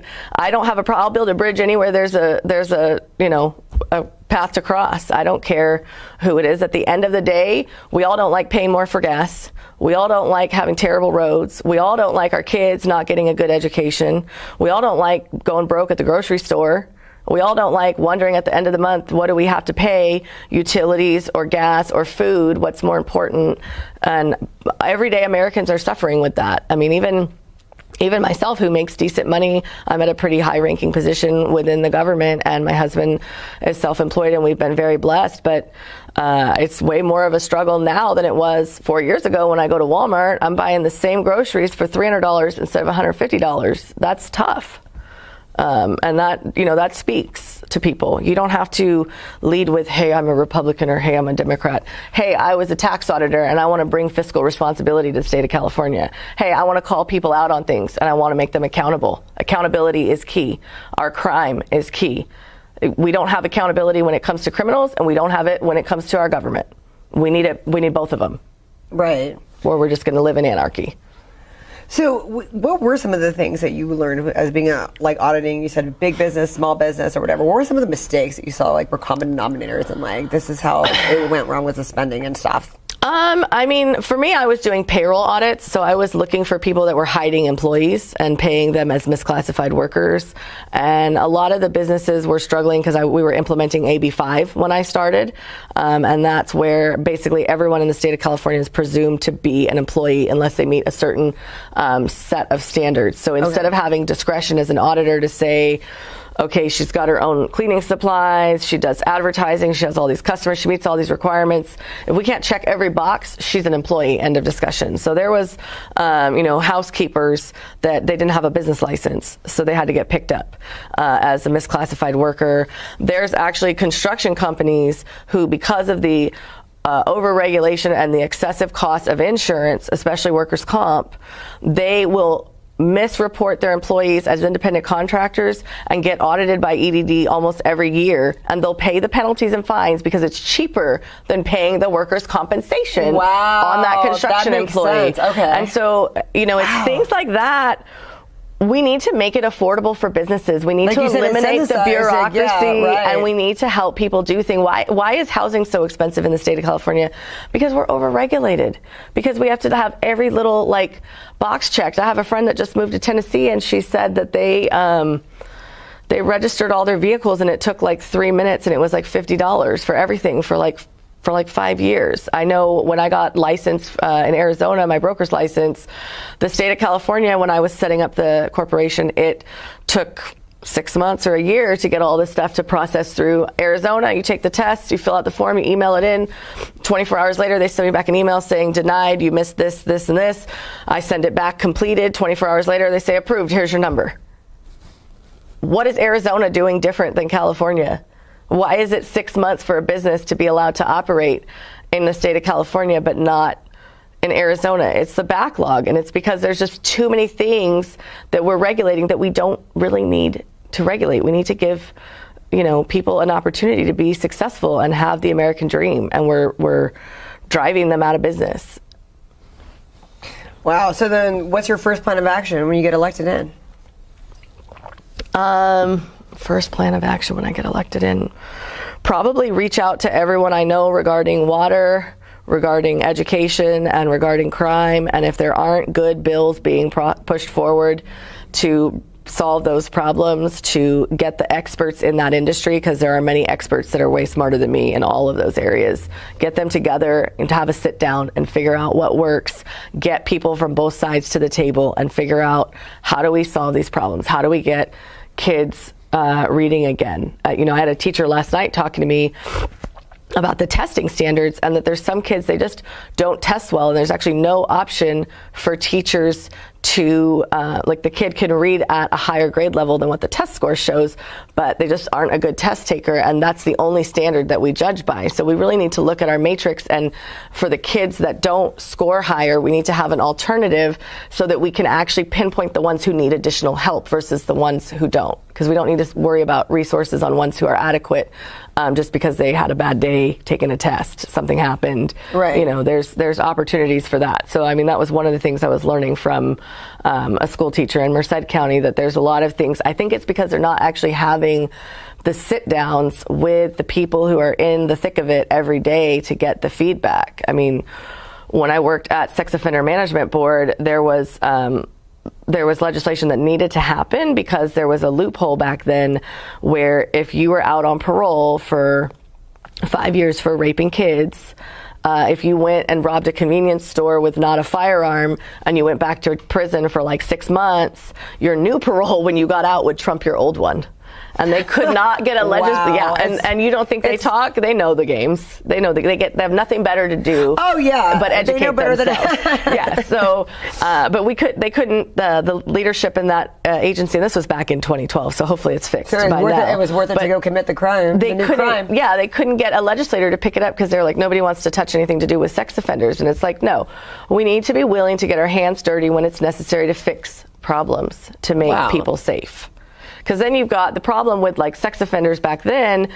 don't have a problem. I'll build a bridge anywhere there's a path to cross. I don't care who it is. At the end of the day, we all don't like paying more for gas. We all don't like having terrible roads. We all don't like our kids not getting a good education. We all don't like going broke at the grocery store. We all don't like wondering at the end of the month, what do we have to pay, utilities or gas or food? What's more important? And everyday Americans are suffering with that. I mean, even myself, who makes decent money, I'm at a pretty high-ranking position within the government, and my husband is self-employed, and we've been very blessed. But it's way more of a struggle now than it was 4 years ago. When I go to Walmart, I'm buying the same groceries for $300 instead of $150. That's tough. And that speaks to people. You don't have to lead with, hey, I'm a Republican, or hey, I'm a Democrat. Hey, I was a tax auditor and I want to bring fiscal responsibility to the state of California. Hey, I want to call people out on things and I want to make them accountable. Accountability is key. Our crime is key. We don't have accountability when it comes to criminals, and we don't have it when it comes to our government. We need it. We need both of them.
Right.
Or we're just going to live in anarchy.
So what were some of the things that you learned as being like auditing? You said big business, small business, or whatever. What were some of the mistakes that you saw like were common denominators, and like this is how it went wrong with the spending and stuff?
I mean, for me, I was doing payroll audits, so I was looking for people that were hiding employees and paying them as misclassified workers. And a lot of the businesses were struggling because we were implementing AB 5 when I started. And that's where basically everyone in the state of California is presumed to be an employee unless they meet a certain set of standards. So instead of having discretion as an auditor to say, okay, she's got her own cleaning supplies, she does advertising, she has all these customers, she meets all these requirements. If we can't check every box, she's an employee, end of discussion. So there was, housekeepers that they didn't have a business license, so they had to get picked up as a misclassified worker. There's actually construction companies who, because of the over-regulation and the excessive cost of insurance, especially workers' comp, they will misreport their employees as independent contractors and get audited by EDD almost every year, and they'll pay the penalties and fines because it's cheaper than paying the workers' compensation on that construction employee.
Sense. Okay.
And so, it's things like that. We need to make it affordable for businesses. We need to eliminate the bureaucracy, and we need to help people do things. Why is housing so expensive in the state of California? Because we're overregulated. Because we have to have every little box checked. I have a friend that just moved to Tennessee, and she said that they registered all their vehicles, and it took 3 minutes, and it was $50 for everything for for like 5 years. I know when I got licensed in Arizona, my broker's license, the state of California, when I was setting up the corporation, it took 6 months or a year to get all this stuff to process through. Arizona, you take the test, you fill out the form, you email it in. 24 hours later, they send me back an email saying denied, you missed this, this, and this. I send it back completed. 24 hours later, they say approved, here's your number. What is Arizona doing different than California? Why is it 6 months for a business to be allowed to operate in the state of California but not in Arizona? It's the backlog, and it's because there's just too many things that we're regulating that we don't really need to regulate. We need to give, people an opportunity to be successful and have the American dream, and we're driving them out of business.
Wow. So then what's your first plan of action when you get elected in?
First plan of action when I get elected in, probably reach out to everyone I know regarding water, regarding education, and regarding crime. And if there aren't good bills being pushed forward to solve those problems, to get the experts in that industry, because there are many experts that are way smarter than me in all of those areas, get them together and to have a sit down and figure out what works, get people from both sides to the table and figure out, how do we solve these problems? How do we get kids reading again? I had a teacher last night talking to me about the testing standards, and that there's some kids, they just don't test well, and there's actually no option for teachers to, the kid can read at a higher grade level than what the test score shows, but they just aren't a good test taker, and that's the only standard that we judge by. So we really need to look at our matrix, and for the kids that don't score higher, we need to have an alternative so that we can actually pinpoint the ones who need additional help versus the ones who don't, because we don't need to worry about resources on ones who are adequate just because they had a bad day taking a test, something happened.
Right.
There's opportunities for that. So that was one of the things I was learning from a school teacher in Merced County, that there's a lot of things. I think it's because they're not actually having the sit downs with the people who are in the thick of it every day to get the feedback. When I worked at Sex Offender Management Board, there was legislation that needed to happen because there was a loophole back then where if you were out on parole for 5 years for raping kids, if you went and robbed a convenience store with not a firearm and you went back to prison for like 6 months, your new parole when you got out would trump your old one. And they could not get a
Wow.
Yeah, and you don't think they talk? They know the games. They know they have nothing better to do.
Oh yeah,
but educate
they know better
themselves. Yeah. So, but they couldn't. The leadership in that agency, and this was back in 2012. So hopefully it's fixed by now.
It was worth it to go commit the crime.
They couldn't get a legislator to pick it up because they're like, nobody wants to touch anything to do with sex offenders. And it's like, no, we need to be willing to get our hands dirty when it's necessary to fix problems to make people safe. Because then you've got the problem with like sex offenders back then,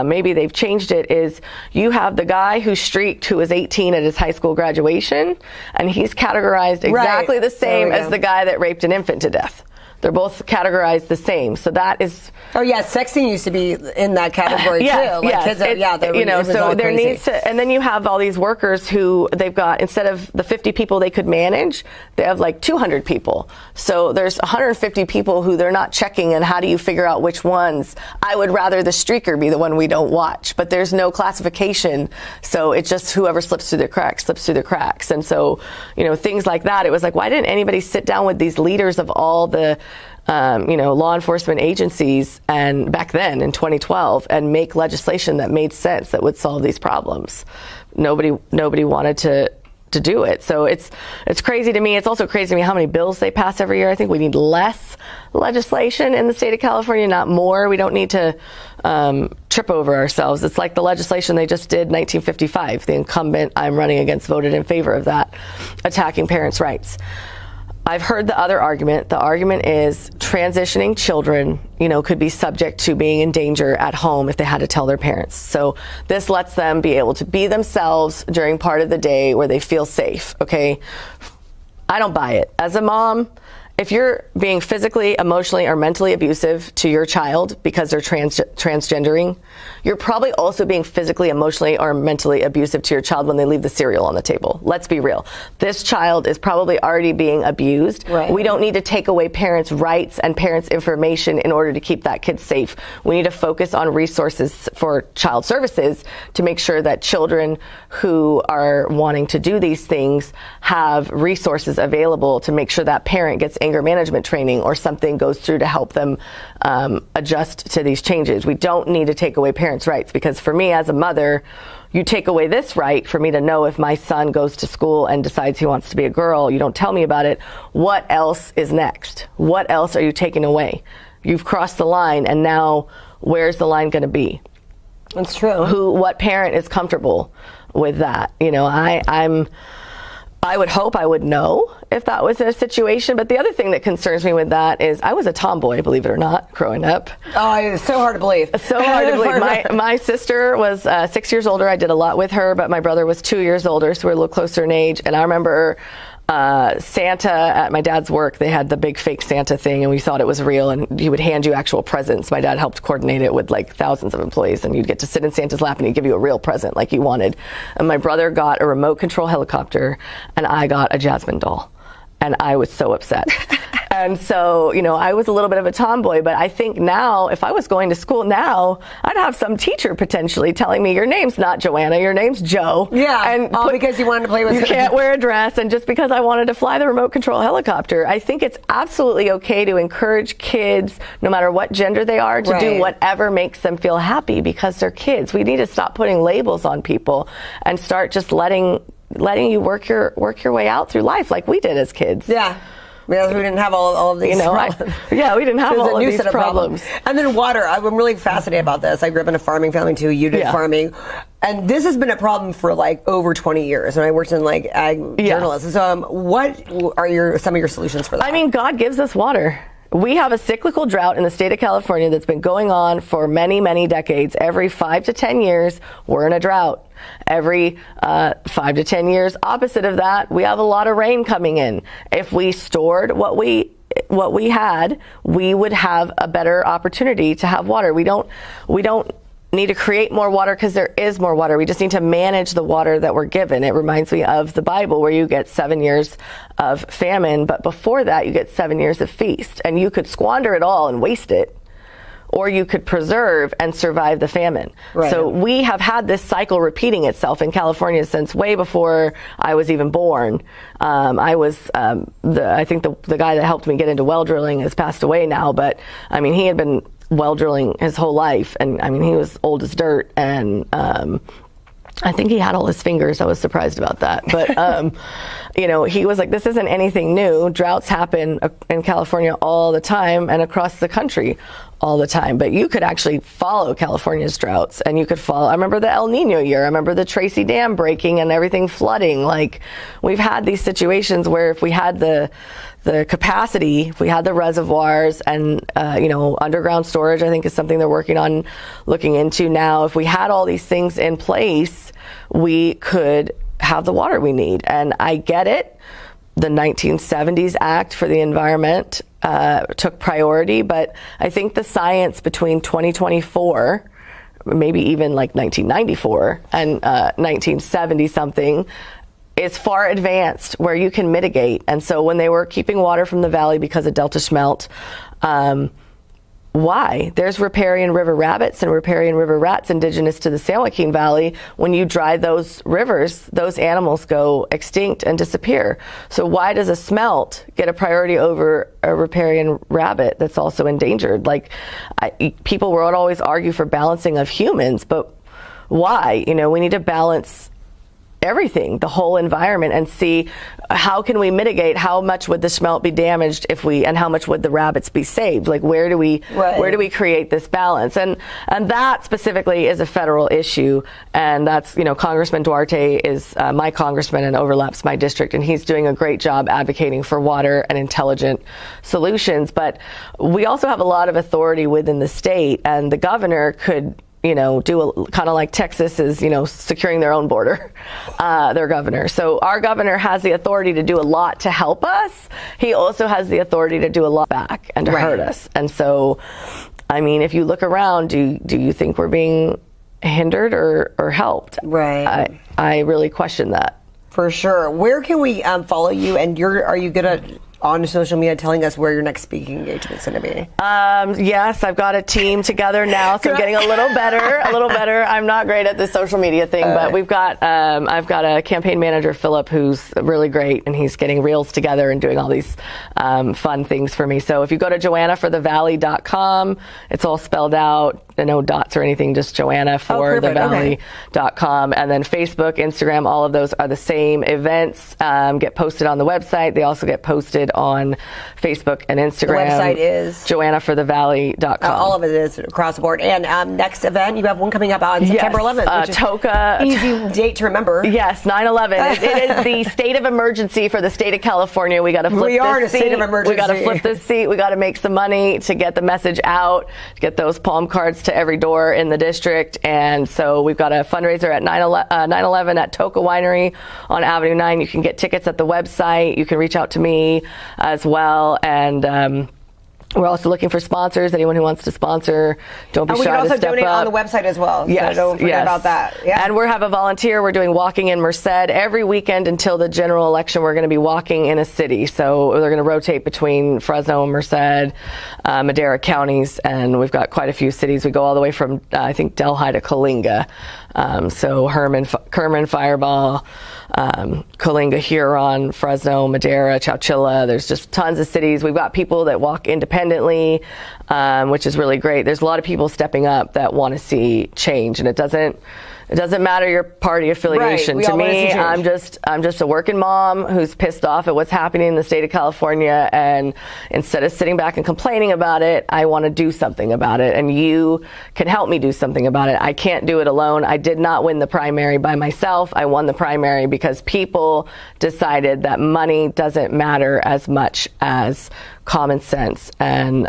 maybe they've changed it, is you have the guy who streaked who was 18 at his high school graduation, and he's categorized exactly the same as the guy that raped an infant to death. They're both categorized the same. So that is... Oh, yeah,
sexting used to be in that category, too. Kids are,
so there needs to... And then you have all these workers who they've got, instead of the 50 people they could manage, they have like 200 people. So there's 150 people who they're not checking, and how do you figure out which ones? I would rather the streaker be the one we don't watch, but there's no classification. So it's just whoever slips through the cracks. And so, things like that. It was like, why didn't anybody sit down with these leaders of all the law enforcement agencies, and back then in 2012, and make legislation that made sense, that would solve these problems? Nobody wanted to do it. So it's crazy to me. It's also crazy to me how many bills they pass every year. I think we need less legislation in the state of California, not more. We don't need to trip over ourselves. It's like the legislation they just did in 1955. The incumbent I'm running against voted in favor of that, attacking parents' rights. I've heard the other argument. The argument is transitioning children, could be subject to being in danger at home if they had to tell their parents. So this lets them be able to be themselves during part of the day where they feel safe. Okay. I don't buy it. As a mom, if you're being physically, emotionally, or mentally abusive to your child because they're transgendering, you're probably also being physically, emotionally, or mentally abusive to your child when they leave the cereal on the table. Let's be real. This child is probably already being abused.
Right.
We don't need to take away parents' rights and parents' information in order to keep that kid safe. We need to focus on resources for child services to make sure that children who are wanting to do these things have resources available to make sure that parent gets anger management training or something goes through to help them adjust to these changes. We don't need to take away parents' rights, because for me as a mother, you take away this right for me to know if my son goes to school and decides he wants to be a girl. You don't tell me about it. What else is next? What else are you taking away? You've crossed the line, and now where's the line going to be?
That's true.
What parent is comfortable with that? You know, I would hope I would know if that was a situation. But the other thing that concerns me with that is I was a tomboy, believe it or not, growing up.
Oh, it's so hard to believe.
So hard to believe. My sister was 6 years older. I did a lot with her, but my brother was 2 years older, so we're a little closer in age. And I remember Santa at my dad's work, they had the big fake Santa thing, and we thought it was real, and he would hand you actual presents. My dad helped coordinate it with like thousands of employees, and you'd get to sit in Santa's lap and he'd give you a real present like you wanted. And my brother got a remote control helicopter, and I got a Jasmine doll. And I was so upset. And so, you know, I was a little bit of a tomboy, but I think now, if I was going to school now, I'd have some teacher potentially telling me, your name's not Joanna, your name's Joe.
Yeah, and all because you wanted to play with
You can't wear a dress, and just because I wanted to fly the remote control helicopter. I think it's absolutely okay to encourage kids, no matter what gender they are, to do whatever makes them feel happy, because they're kids. We need to stop putting labels on people and start just letting you work your way out through life like we did as kids.
Yeah. Yeah, we didn't have all of these problems.
We didn't have all of these problems.
And then water. I'm really fascinated about this. I grew up in a farming family too. You did farming. And this has been a problem for like over 20 years. And I worked in like ag journalism. So what are some of your solutions for that?
I mean, God gives us water. We have a cyclical drought in the state of California that's been going on for many, many decades. Every 5 to 10 years, we're in a drought. Every 5 to 10 years, opposite of that, we have a lot of rain coming in. If we stored what we had, we would have a better opportunity to have water. We don't need to create more water because there is more water. We just need to manage the water that we're given. It reminds me of the Bible, where you get 7 years of famine, but before that you get 7 years of feast. And you could squander it all and waste it, or you could preserve and survive the famine. Right. So we have had this cycle repeating itself in California since way before I was even born. I think the guy that helped me get into well drilling has passed away now, but I mean, he had been well drilling his whole life, and I mean, he was old as dirt, and I think he had all his fingers. I was surprised about that. But, you know, he was like, this isn't anything new. Droughts happen in California all the time and across the country all the time. But you could actually follow California's droughts, and you could follow. I remember the El Nino year. I remember the Tracy Dam breaking and everything flooding. Like, we've had these situations where if we had the capacity, if we had the reservoirs, and, you know, underground storage, I think, is something they're working on looking into now. If we had all these things in place, we could have the water we need. And I get it. The 1970s Act for the Environment took priority, but I think the science between 2024, maybe even like 1994 and 1970 something, is far advanced where you can mitigate. And so when they were keeping water from the valley because of Delta smelt, why? There's riparian river rabbits and riparian river rats indigenous to the San Joaquin Valley. When you dry those rivers, those animals go extinct and disappear. So why does a smelt get a priority over a riparian rabbit that's also endangered? Like, people would always argue for balancing of humans, but why? You know, we need to balance everything, the whole environment, and see how can we mitigate, how much would the smelt be damaged and how much would the rabbits be saved? Like, where do we create this balance? And that specifically is a federal issue, and that's, you know, Congressman Duarte is my congressman and overlaps my district, and he's doing a great job advocating for water and intelligent solutions. But we also have a lot of authority within the state, and the governor could do kind of like Texas is, securing their own border, their governor. So our governor has the authority to do a lot to help us. He also has the authority to do a lot back and to hurt us. And so, I mean, if you look around, do you think we're being hindered or helped?
Right.
I really question that.
For sure. Where can we follow you? And are you good at on social media telling us where your next speaking engagement's going to be?
Yes, I've got a team together now, so I'm getting a little better. I'm not great at the social media thing, but I've got a campaign manager, Philip, who's really great, and he's getting reels together and doing all these fun things for me. So if you go to joannaforthevalley.com, it's all spelled out. No dots or anything, just joannaforthevalley.com. And then Facebook, Instagram, all of those are the same. Events get posted on the website. They also get posted on Facebook and Instagram.
The website is?
joannaforthevalley.com.
All of it is across the board. And next event, you have one coming up on September 11th. Which is
Toca.
Easy date to remember.
Yes, 9/11. It is the state of emergency for the state of California. We got to flip
We are in a
this seat.
state of emergency.
We got to flip this seat. We got to make some money to get the message out, to get those palm cards to every door in the district. And so we've got a fundraiser at 9/11 at Toca Winery on Avenue 9. You can get tickets at the website. You can reach out to me as well. And we're also looking for sponsors. Anyone who wants to sponsor, don't be shy to step up.
And we can also donate on the website as well.
Yes,
so don't forget about that. Yeah.
And we have a volunteer. We're doing walking in Merced every weekend until the general election. We're going to be walking in a city. So they're going to rotate between Fresno, Merced, Madera counties, and we've got quite a few cities. We go all the way from I think Delhi to Coalinga. So Kerman, Fireball, Coalinga, Huron, Fresno, Madera, Chowchilla. There's just tons of cities. We've got people that walk independently, which is really great. There's a lot of people stepping up that want to see change, and it doesn't matter your party affiliation.
Right.
To me, I'm just a working mom who's pissed off at what's happening in the state of California, and instead of sitting back and complaining about it, I want to do something about it, and you can help me do something about it. I can't do it alone. I did not win the primary by myself. I won the primary because people decided that money doesn't matter as much as common sense and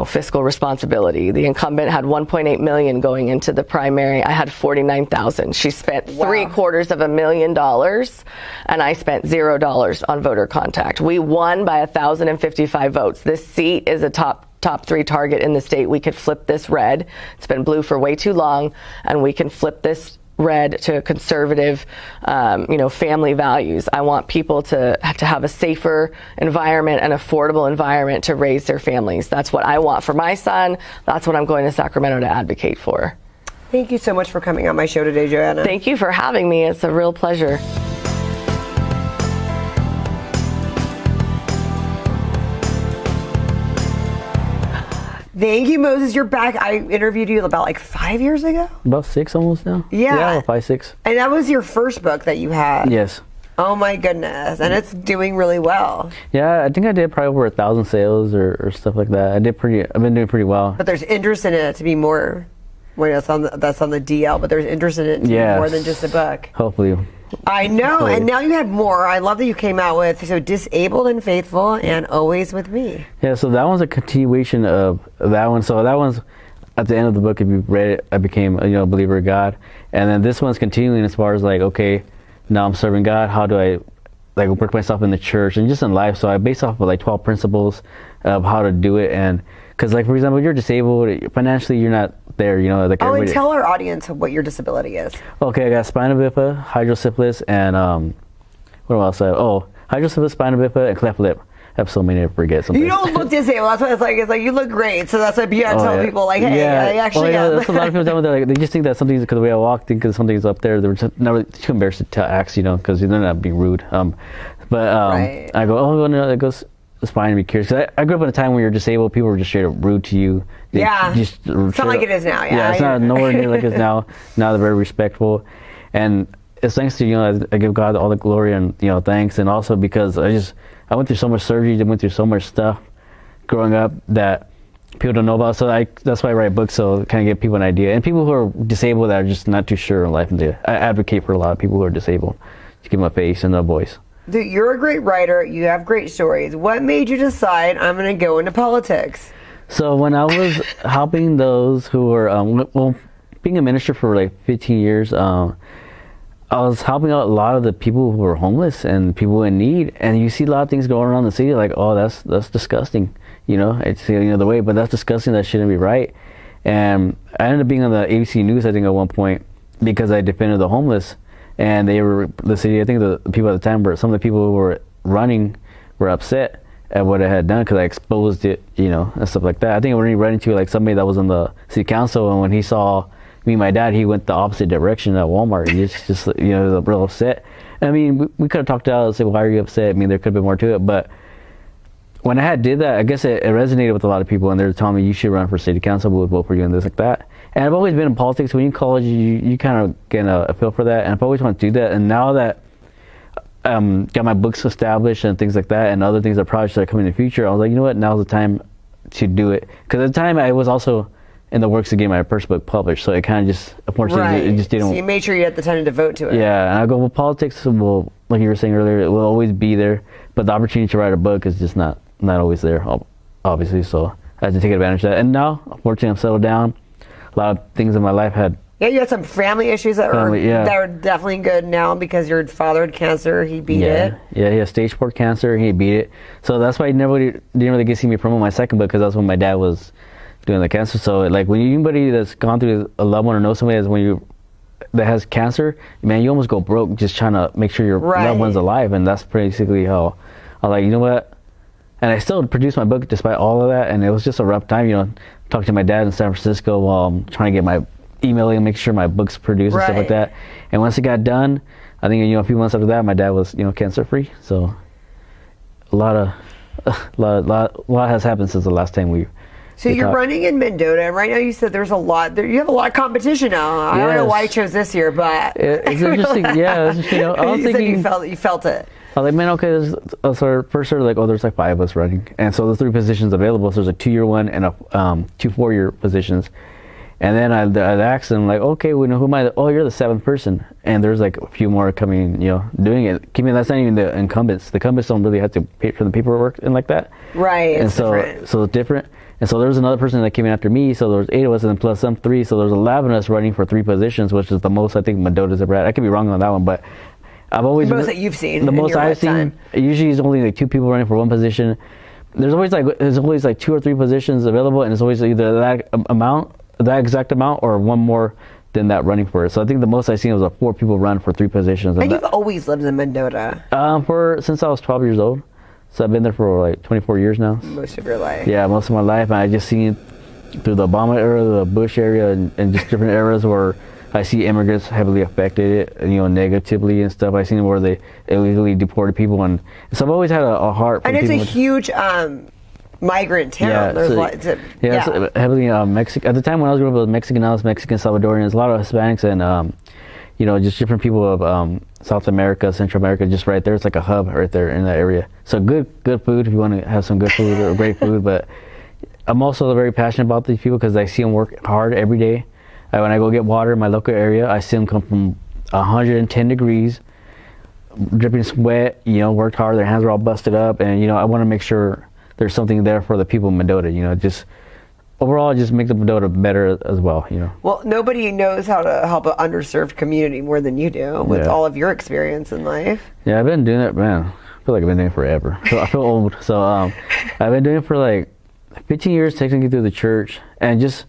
fiscal responsibility. The incumbent had $1.8 million going into the primary. I had $49,000. She spent $750,000, and I spent $0 on voter contact. We won by 1,055 votes. This seat is a top 3 target in the state. We could flip this red. It's been blue for way too long, and we can flip this red to conservative, family values. I want people to have a safer environment, an affordable environment to raise their families. That's what I want for my son. That's what I'm going to Sacramento to advocate for.
Thank you so much for coming on my show today, Joanna.
Thank you for having me. It's a real pleasure.
Thank you, Moses. You're back. I interviewed you about 5 years ago.
About 6 almost now.
Yeah.
5, 6.
And that was your first book that you had.
Yes.
Oh my goodness. And it's doing really well.
Yeah, I think I did probably over 1,000 sales or stuff like that. I've been doing pretty well.
But there's interest in it to be more. Wait, that's on the DL, but there's interest in it to be more than just a book.
Hopefully.
I know, and now you have more. I love that you came out with Disabled and Faithful and Always With Me.
Yeah, so that one's a continuation of that one. So that one's at the end of the book. If you read it, I became a believer of God, and then this one's continuing as far as okay, now I'm serving God. How do I work myself in the church and just in life? So I base off of 12 principles of how to do it, and because for example, you're disabled financially, you're not there, and
tell our audience what your disability is.
Okay, I got spina bifida, hydrocephalus, and what else? Hydrocephalus, spina bifida, and cleft lip. I have so many to forget sometimes.
You don't look disabled. That's what it's like. It's like you look great. So that's why you gotta tell people hey, I actually am.
That's a lot of people tell me they just think that something's because the way I walk, because something's up there. They're just not really too embarrassed to ask, because they're not being rude. I go, no, it goes. It's fine to be curious. Cause I grew up in a time when you're disabled, people were just straight up rude to you.
It's not like it is now.
Yeah, it's not nowhere near like it is now. Now they're very respectful, and it's thanks to I give God all the glory and thanks, and also because I went through so much surgery, I went through so much stuff growing up that people don't know about. So that's why I write books, so kind of give people an idea, and people who are disabled that are just not too sure in life. And I advocate for a lot of people who are disabled to give them a face and a voice.
Dude, you're a great writer. You have great stories. What made you decide I'm going to go into politics?
So when I was helping those who were, being a minister for like 15 years, I was helping out a lot of the people who were homeless and people in need. And you see a lot of things going around the city, like, oh, that's disgusting. It's the other way, but that's disgusting. That shouldn't be right. And I ended up being on the ABC News, I think, at one point because I defended the homeless. And they were the city. I think the people at the time some of the people who were running were upset at what I had done because I exposed it, and stuff like that. I think I already ran into like somebody that was on the city council, and when he saw me and my dad, he went the opposite direction at Walmart. He just was real upset. I mean, we could have talked out and said, why are you upset? I mean, there could have been more to it, but when I did that, I guess it resonated with a lot of people, and they're telling me, you should run for city council, we'll vote for you, and this like that. And I've always been in politics. When you're in college, you kind of get a feel for that, and I've always wanted to do that. And now that got my books established and things like that, and other things that probably should come in the future, I was like, you know what, now's the time to do it. Because at the time, I was also in the works to get my first book published, so it kind of just, unfortunately, it just didn't.
So you made sure you had the time to devote to it.
Yeah, and I go, well, politics will, like you were saying earlier, it will always be there, but the opportunity to write a book is just not always there, obviously. So I had to take advantage of that. And now, unfortunately, I'm settled down. A lot of things in my life had.
Yeah, you had some family issues that are definitely good now because your father had cancer. He beat it.
Yeah, he had stage 4 cancer. He beat it. So that's why he didn't really get to see me promote my second book, because that's when my dad was doing the cancer. So like when anybody that's gone through a loved one or know somebody that has cancer, man, you almost go broke just trying to make sure your loved one's alive. And that's basically how I was like, you know what? And I still produced my book despite all of that. And it was just a rough time, talking to my dad in San Francisco while I'm trying to get emailing and make sure my book's produced and stuff like that. And once it got done, I think a few months after that, my dad was cancer free. So a lot has happened since the last time we.
So you're running in Mendota, and right now you said there's a lot. You have a lot of competition now. I don't know why you chose this year, but
it's interesting. Yeah, it's interesting. I was thinking
you felt it.
I was like, man, okay. So first, there's like 5 of us running, and so there's 3 positions available. So there's a 2-year one and 2 4-year positions. And then I asked them, like, okay, who am I? Oh, you're the 7th person. And there's like a few more coming, doing it. That's not even the incumbents. The incumbents don't really have to pay for the paperwork and like that.
Right.
And so it's different. And so there was another person that came in after me. So there was 8 of us, and then plus some 3. So there's 11 of us running for 3 positions, which is the most I think Mendota's ever had. I could be wrong on that one, but I've always
the most that you've seen.
The most I've seen. Usually, it's only like 2 people running for 1 position. There's always like 2 or 3 positions available, and it's always either that exact amount or one more than that running for it. So I think the most I've seen was 4 people run for 3 positions.
And you've always lived in Mendota?
Since I was 12 years old. So I've been there for like 24 years now.
Most of your life.
Yeah, most of my life. And I just seen through the Obama era, the Bush area, and just different eras where I see immigrants heavily affected it, negatively and stuff. I've seen where they illegally deported people. And so I've always had a heart for
people. And it's a huge migrant town.
Yeah, heavily Mexican. At the time when I was growing up, it was Mexican, now it's Mexican, Salvadorians, a lot of Hispanics, and just different people of South America, Central America, just right there. It's like a hub right there in that area. So good food if you want to have some good food or great food. But I'm also very passionate about these people because I see them work hard every day. When I go get water in my local area, I see them come from 110 degrees, dripping sweat, worked hard, their hands are all busted up, and I want to make sure there's something there for the people in Mendota, just overall just make the Mendota better as well,
Well, nobody knows how to help an underserved community more than you do with all of your experience in life.
Yeah, I've been doing it, man. I feel like I've been doing it forever. So I feel old. So I've been doing it for like 15 years, technically through the church, and just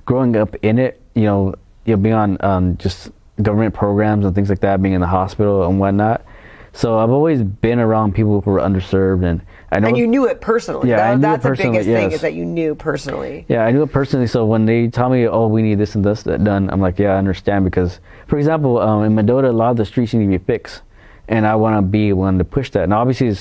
growing up in it, being on just government programs and things like that, being in the hospital and whatnot. So I've always been around people who were underserved, and I know.
And you knew it personally.
Yeah,
that's the biggest thing is that you knew personally.
Yeah, I knew it personally. So when they tell me, "Oh, we need this and this done," I'm like, "Yeah, I understand." Because, for example, in Mendota, a lot of the streets need to be fixed, and I want to be one to push that. Now, obviously,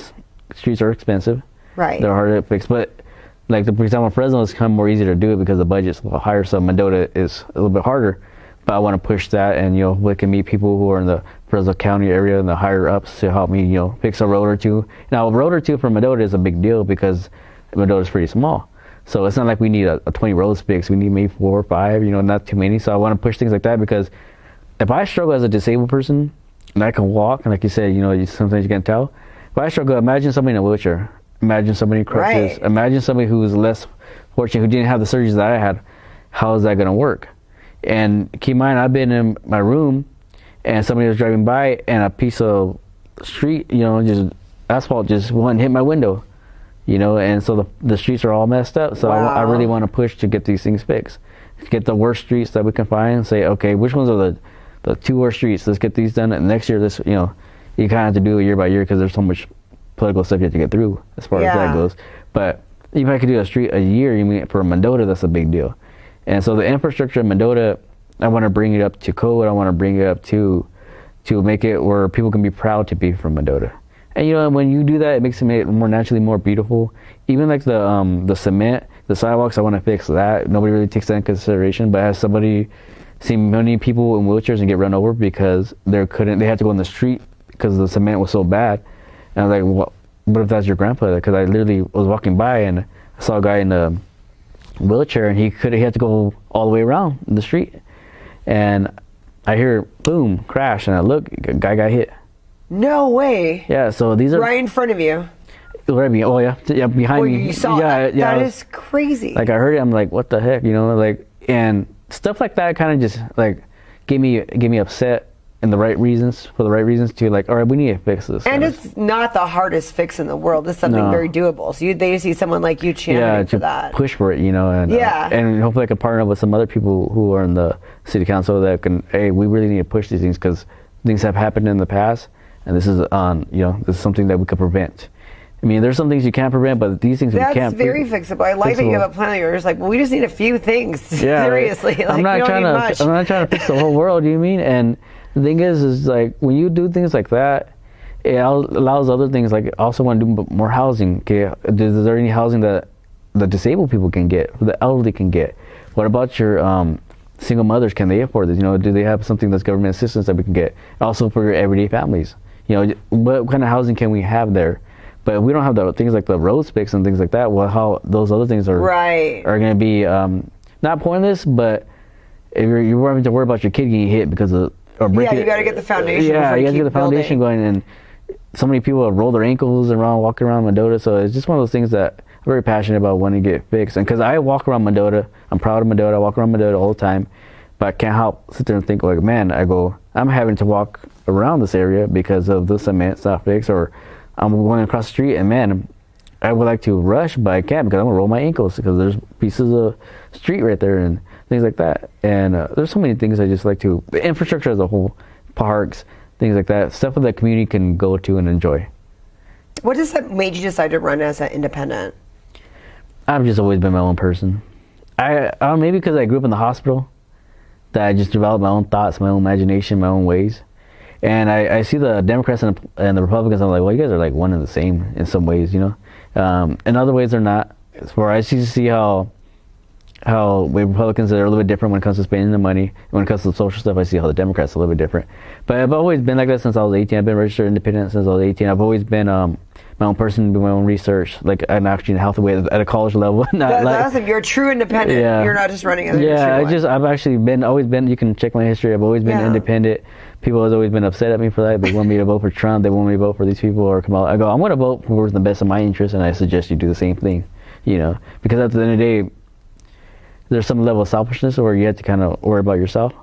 streets are expensive.
Right.
They're hard to fix, but like for example, Fresno is kind of more easy to do it because the budget's a little higher. So Mendota is a little bit harder. But I want to push that, and we can meet people who are in the Fresno County area and the higher ups to help me, fix a road or 2. Now, a road or 2 for Mendota is a big deal because Mendota is pretty small. So it's not like we need a 20 roads fixed. We need maybe 4 or 5, not too many. So I want to push things like that because if I struggle as a disabled person and I can walk, and like you said, sometimes you can't tell. If I struggle, imagine somebody in a wheelchair. Imagine somebody in crutches. Imagine somebody who is less fortunate who didn't have the surgeries that I had, how is that going to work? And keep in mind, I've been in my room and somebody was driving by and a piece of street, just asphalt just went and hit my window, and so the streets are all messed up. So I really want to push to get these things fixed, get the worst streets that we can find and say, okay, which ones are the 2 worst streets? Let's get these done. And next year, you kind of have to do it year by year because there's so much political stuff you have to get through as far as that goes. But if I could do a street a year, for Mendota, that's a big deal. And so the infrastructure in Mendota, I want to bring it up to code. I want to bring it up to make it where people can be proud to be from Mendota. And when you do that, it makes it more naturally more beautiful. Even like the cement, the sidewalks, I want to fix that. Nobody really takes that into consideration. But as somebody seen many people in wheelchairs and get run over because they had to go in the street because the cement was so bad. And I was like, well, what if that's your grandpa? Because I literally was walking by and I saw a guy in a wheelchair and he had to go all the way around the street. And I hear boom, crash, and I look, a guy got hit.
No way.
Yeah, so these are
right in front of you.
Right, oh yeah, behind me.
You saw that? That is crazy.
Like I heard it, I'm like, what the heck, and stuff like that kind of just like get me upset and for the right reasons to like, all right, we need to fix this.
And it's not the hardest fix in the world. It's something very doable. So they see someone like you championing for that.
Push for it, and hopefully I can partner up with some other people who are in the city council that can, hey, we really need to push these things because things have happened in the past, and this is this is something that we could prevent. I mean, there's some things you can't prevent, but these things we can't.
That's very fixable. I like that you have a plan. You're just like, well, we just need a few things.
Yeah,
seriously, like,
I'm not trying to fix the whole world. You mean? And the thing is like when you do things like that, it allows other things. Like, I also want to do more housing. Okay, is there any housing that the disabled people can get, the elderly can get? What about your single mothers? Can they afford this? Do they have something that's government assistance that we can get? Also for your everyday families, what kind of housing can we have there? But we don't have the things like the road fix and things like that. Well, how those other things are going to be not pointless, but if you're having to worry about your kid getting hit because of you
got to get the foundation.
Yeah, you got to get the foundation going, and so many people roll their ankles around, walking around Mendota. So it's just one of those things that I'm very passionate about wanting to get fixed. And because I walk around Mendota, I'm proud of Mendota. I walk around Mendota all the time, but I can't help sit there and think like, man, I'm having to walk around this area because of the cement's not fixed, or I'm going across the street and man, I would like to rush, but I can't because I'm gonna roll my ankles because there's pieces of street right there and things like that. And there's so many things I just like to, the infrastructure as a whole, parks, things like that, stuff that the community can go to and enjoy.
What made you decide to run as an independent?
I've just always been my own person. I maybe because I grew up in the hospital, that I just developed my own thoughts, my own imagination, my own ways. And I see the Democrats and the Republicans, I'm like, well, you guys are like one and the same in some ways, in other ways they're not. It's where I see how Republicans are a little bit different when it comes to spending the money. And when it comes to the social stuff, I see how the Democrats are a little bit different. But I've always been like that since I was 18. I've been registered independent since I was 18. I've always been my own person, do my own research, like I'm actually in a healthy way at a college level. That's
awesome. You're a true independent. Yeah. You're not just running as a
I've actually always been, you can check my history, I've always been independent. People have always been upset at me for that. They want me to vote for Trump, they want me to vote for these people or Kamala. I go, I'm going to vote for the best of my interest, and I suggest you do the same thing, because at the end of the day, there's some level of selfishness where you have to kind of worry about yourself.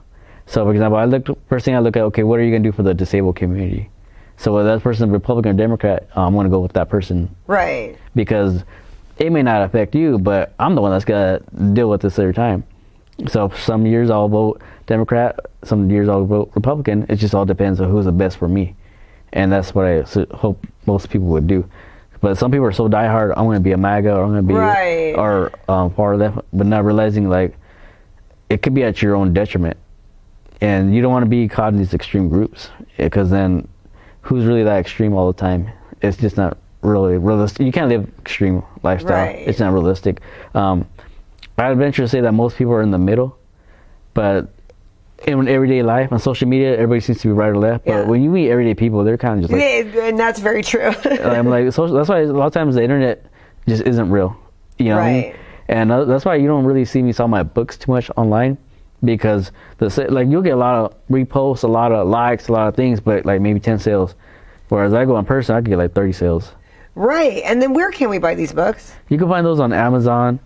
So for example, first thing I look at, okay, what are you going to do for the disabled community? So whether that person is Republican or Democrat, I'm going to go with that person.
Right.
Because it may not affect you, but I'm the one that's got to deal with this every time. So some years I'll vote Democrat, some years I'll vote Republican. It just all depends on who's the best for me. And that's what I hope most people would do. But some people are so diehard, I'm going to be a MAGA or I'm going to be part of that, but not realizing like it could be at your own detriment. And you don't want to be caught in these extreme groups, because then who's really that extreme all the time? It's just not really realistic. You can't live extreme lifestyle.
Right.
It's not realistic. I'd venture to say that most people are in the middle, but in everyday life, on social media, everybody seems to be right or left. But when you meet everyday people, they're kind of just like...
And that's very true.
I'm like, that's why a lot of times the internet just isn't real. You know what I mean? And that's why you don't really see me sell my books too much online, because you'll get a lot of reposts, a lot of likes, a lot of things, but like maybe 10 sales. Whereas I go in person, I could get like 30 sales.
Right. And then where can we buy these books?
You can find those on Amazon.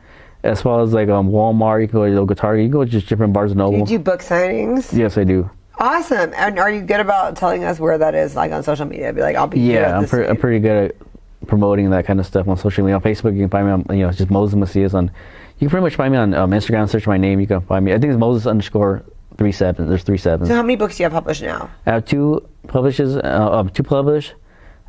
as well as like Walmart. You can go to local Target. You can go to just different bars and
Do
Noble.
you do book signings?
Yes, I do.
Awesome. And are you good about telling us where that is, like on social media? Be like, I'll be here.
Yeah, I'm pretty good at promoting that kind of stuff on social media. On Facebook, you can find me on, you know, just Moses Macias. You can pretty much find me on Instagram. Search my name. You can find me. I think it's Moses_37. There's 3 7s.
So how many books do you have published now?
I have 2 published.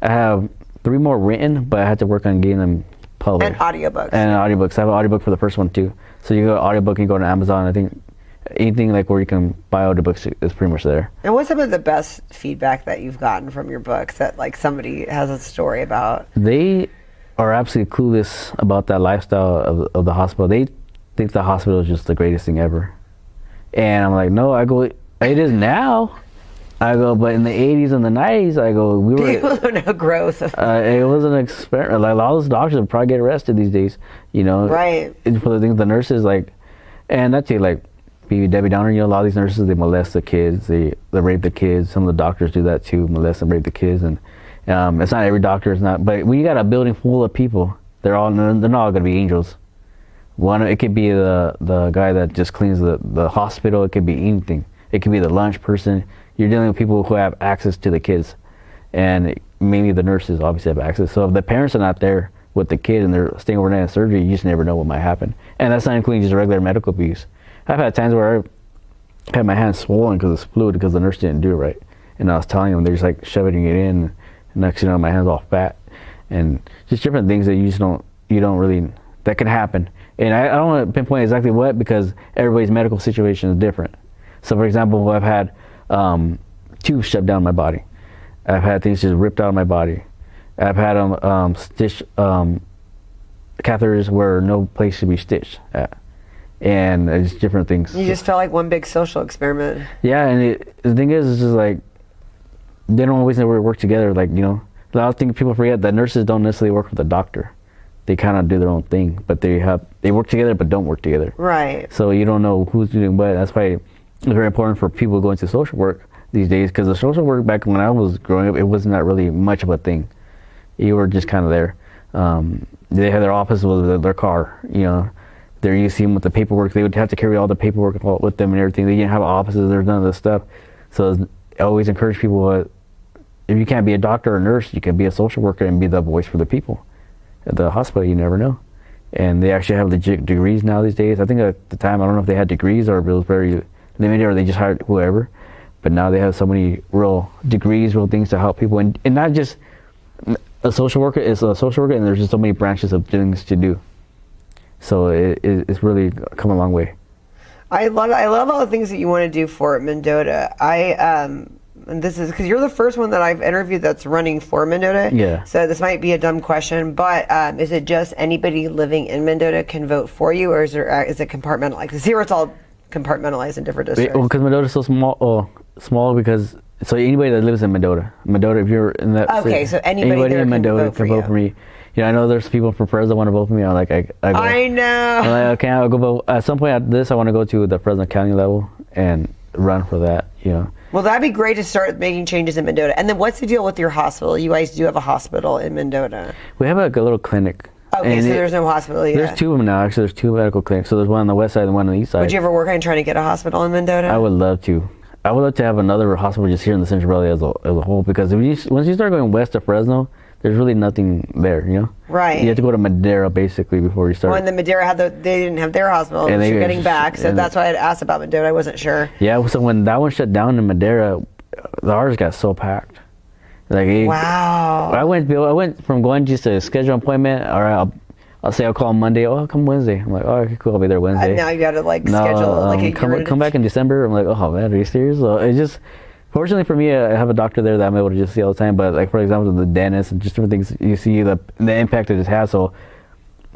I have 3 more written, but I had to work on getting them published.
And audiobooks.
And audiobooks. I have an audiobook for the first one too. So you go to audiobook, you go to Amazon. I think anything like where you can buy audiobooks is pretty much there.
And what's some of the best feedback that you've gotten from your books that like somebody has a story about?
They are absolutely clueless about that lifestyle of the hospital. They think the hospital is just the greatest thing ever. And I'm like, no, I go, it is now. I go, but in the 80s and the 90s, I go, we were...
People don't know growth.
It was an experiment. Like, a lot of those doctors would probably get arrested these days, you know?
Right.
For the things, the nurses, like... And that's it, like, Debbie Downer, you know, a lot of these nurses, they molest the kids. They rape the kids. Some of the doctors do that, too, molest and rape the kids. And it's not every doctor, it's not... But when you got a building full of people, they're not all going to be angels. One, it could be the guy that just cleans the hospital. It could be anything. It could be the lunch person. You're dealing with people who have access to the kids, and mainly the nurses obviously have access. So if the parents are not there with the kid and they're staying overnight in surgery, you just never know what might happen. And that's not including just regular medical abuse. I've had times where I had my hands swollen because of fluid because the nurse didn't do it right, and I was telling them, they're just like shoving it in, and next thing you know, my hands all fat, and just different things that you don't really, that can happen. And I don't want to pinpoint exactly what, because everybody's medical situation is different. So for example, I've had tubes shoved down my body. I've had things just ripped out of my body. I've had stitched catheters where no place should be stitched at. And it's different things.
You just felt like one big social experiment.
Yeah, and the thing is, it's just like, they don't always know where to work together. Like, you know, a lot of things people forget that nurses don't necessarily work with the doctor. They kind of do their own thing, but they work together but don't work together.
Right.
So you don't know who's doing what. That's why it's very important for people going to social work these days, because the social work back when I was growing up, it wasn't that really much of a thing. You were just kind of there. They had their office with their car, you know. They're used to seeing with the paperwork. They would have to carry all the paperwork with them and everything. They didn't have offices. There's none of this stuff. So I always encourage people, if you can't be a doctor or a nurse, you can be a social worker and be the voice for the people. At the hospital, you never know. And they actually have legit degrees now these days. I think at the time, I don't know if they had degrees or if it was very limited or they just hired whoever. But now they have so many real degrees, real things to help people. And not just a social worker is a social worker, and there's just so many branches of things to do. So it's really come a long way. I
love all the things that you want to do for Mendota. And this is because you're the first one that I've interviewed that's running for Mendota.
Yeah.
So this might be a dumb question, but is it just anybody living in Mendota can vote for you, or is it compartmentalized? Because here it's all compartmentalized in different districts.
Well, because Mendota's so small because anybody that lives in Mendota, if you're in that
okay,
city,
so anybody
in Mendota can vote for me. You know, I know there's people for president want to vote for me. I go,
I know.
I'm like, okay, I'll go vote. At some point after this, I want to go to the Fresno County level and run for that, you know.
Well, that'd be great to start making changes in Mendota. And then what's the deal with your hospital? You guys do have a hospital in Mendota.
We have a little clinic.
Okay, so there's no hospital yet.
There's 2 of them now. Actually, there's 2 medical clinics. So there's one on the west side and one on the east side.
Would you ever work on trying to get a hospital in Mendota?
I would love to. I would love to have another hospital just here in the Central Valley as a whole, because once you start going west of Fresno, there's really nothing there, you know?
Right.
You have to go to Madera, basically, before you start.
Well, and the Madera they didn't have their hospital, and they're getting back, so that's why I had asked about Mendota. I wasn't sure.
Yeah, so when that one shut down in Madera, ours got so packed. Like,
wow.
I went from going just to schedule an appointment, all right, I'll say I'll call Monday, I'll come Wednesday. I'm like, oh, okay, cool, I'll be there Wednesday.
And now you got to, schedule,
come back in December. I'm like, oh, man, are you serious? So it just... Fortunately for me, I have a doctor there that I'm able to just see all the time. But like, for example, the dentist and just different things, you see the impact it has. So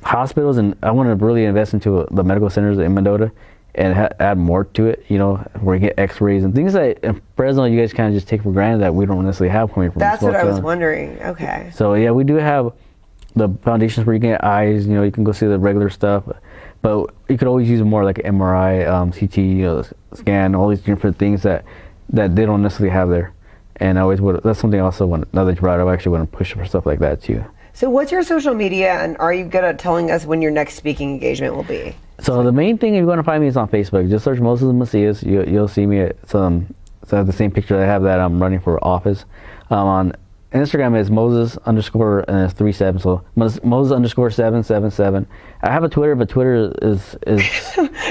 hospitals, and I want to really invest into the medical centers in Mendota and add more to it, you know, where you get x-rays and things that in Fresno you guys kind of just take for granted that we don't necessarily have coming from.
That's what I was wondering. Okay.
So yeah, we do have the foundations where you can get eyes, you know, you can go see the regular stuff. But you could always use more like MRI, CT, you know, scan, all these different things that they don't necessarily have there. And I always would. That's something I also want. Now that you brought it up, I actually want to push for stuff like that too.
So what's your social media, and are you good at telling us when your next speaking engagement will be?
So the main thing, if you want to find me, is on Facebook. Just search Moses Macias. You'll see me at so the same picture that I have that I'm running for office. On Instagram is Moses _ and it's 37. So Moses _ 777. I have a Twitter, but Twitter is I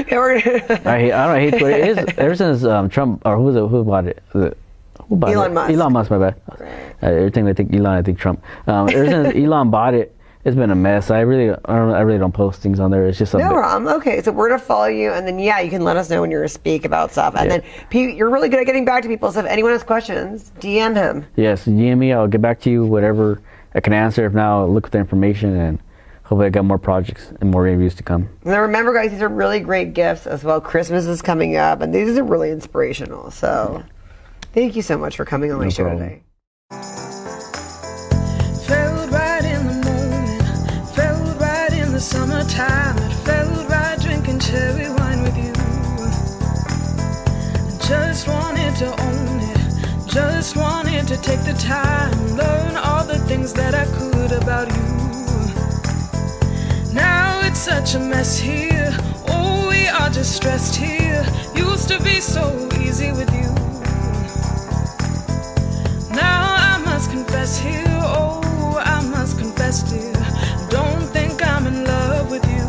don't hate Twitter. It is, ever since Trump, or who bought it? Who bought
Elon
it?
Musk.
Elon Musk, my bad.
Right.
Everything I think Elon, I think Trump. Ever since Elon bought it, it's been a mess. I really don't post things on there. It's just
no problem. Okay, so we're gonna follow you, and then you can let us know when you're to speak about stuff. And then Pete, you're really good at getting back to people. So if anyone has questions, DM him.
Yes, DM me. I'll get back to you whatever I can answer. If not, I'll look at the information, and hopefully I got more projects and more interviews to come.
And then remember, guys, these are really great gifts as well. Christmas is coming up, and these are really inspirational. So thank you so much for coming on my show today.
Felt right in the moment, felt right in the summertime. It felt right drinking cherry wine with you. I just wanted to own it, just wanted to take the time, learn all the things that I could about you. Now it's such a mess here, oh, we are just stressed here. Used to be so easy with you. Now I must confess here, oh, I must confess, dear, don't think I'm in love with you.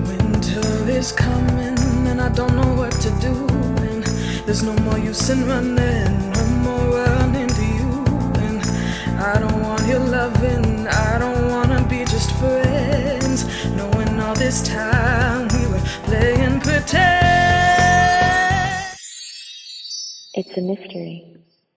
Winter is coming and I don't know what to do, and there's no more use in running, no more running to you. And I don't want your loving, I don't wanna be just friends, knowing all this time we were playing pretend.
It's a mystery.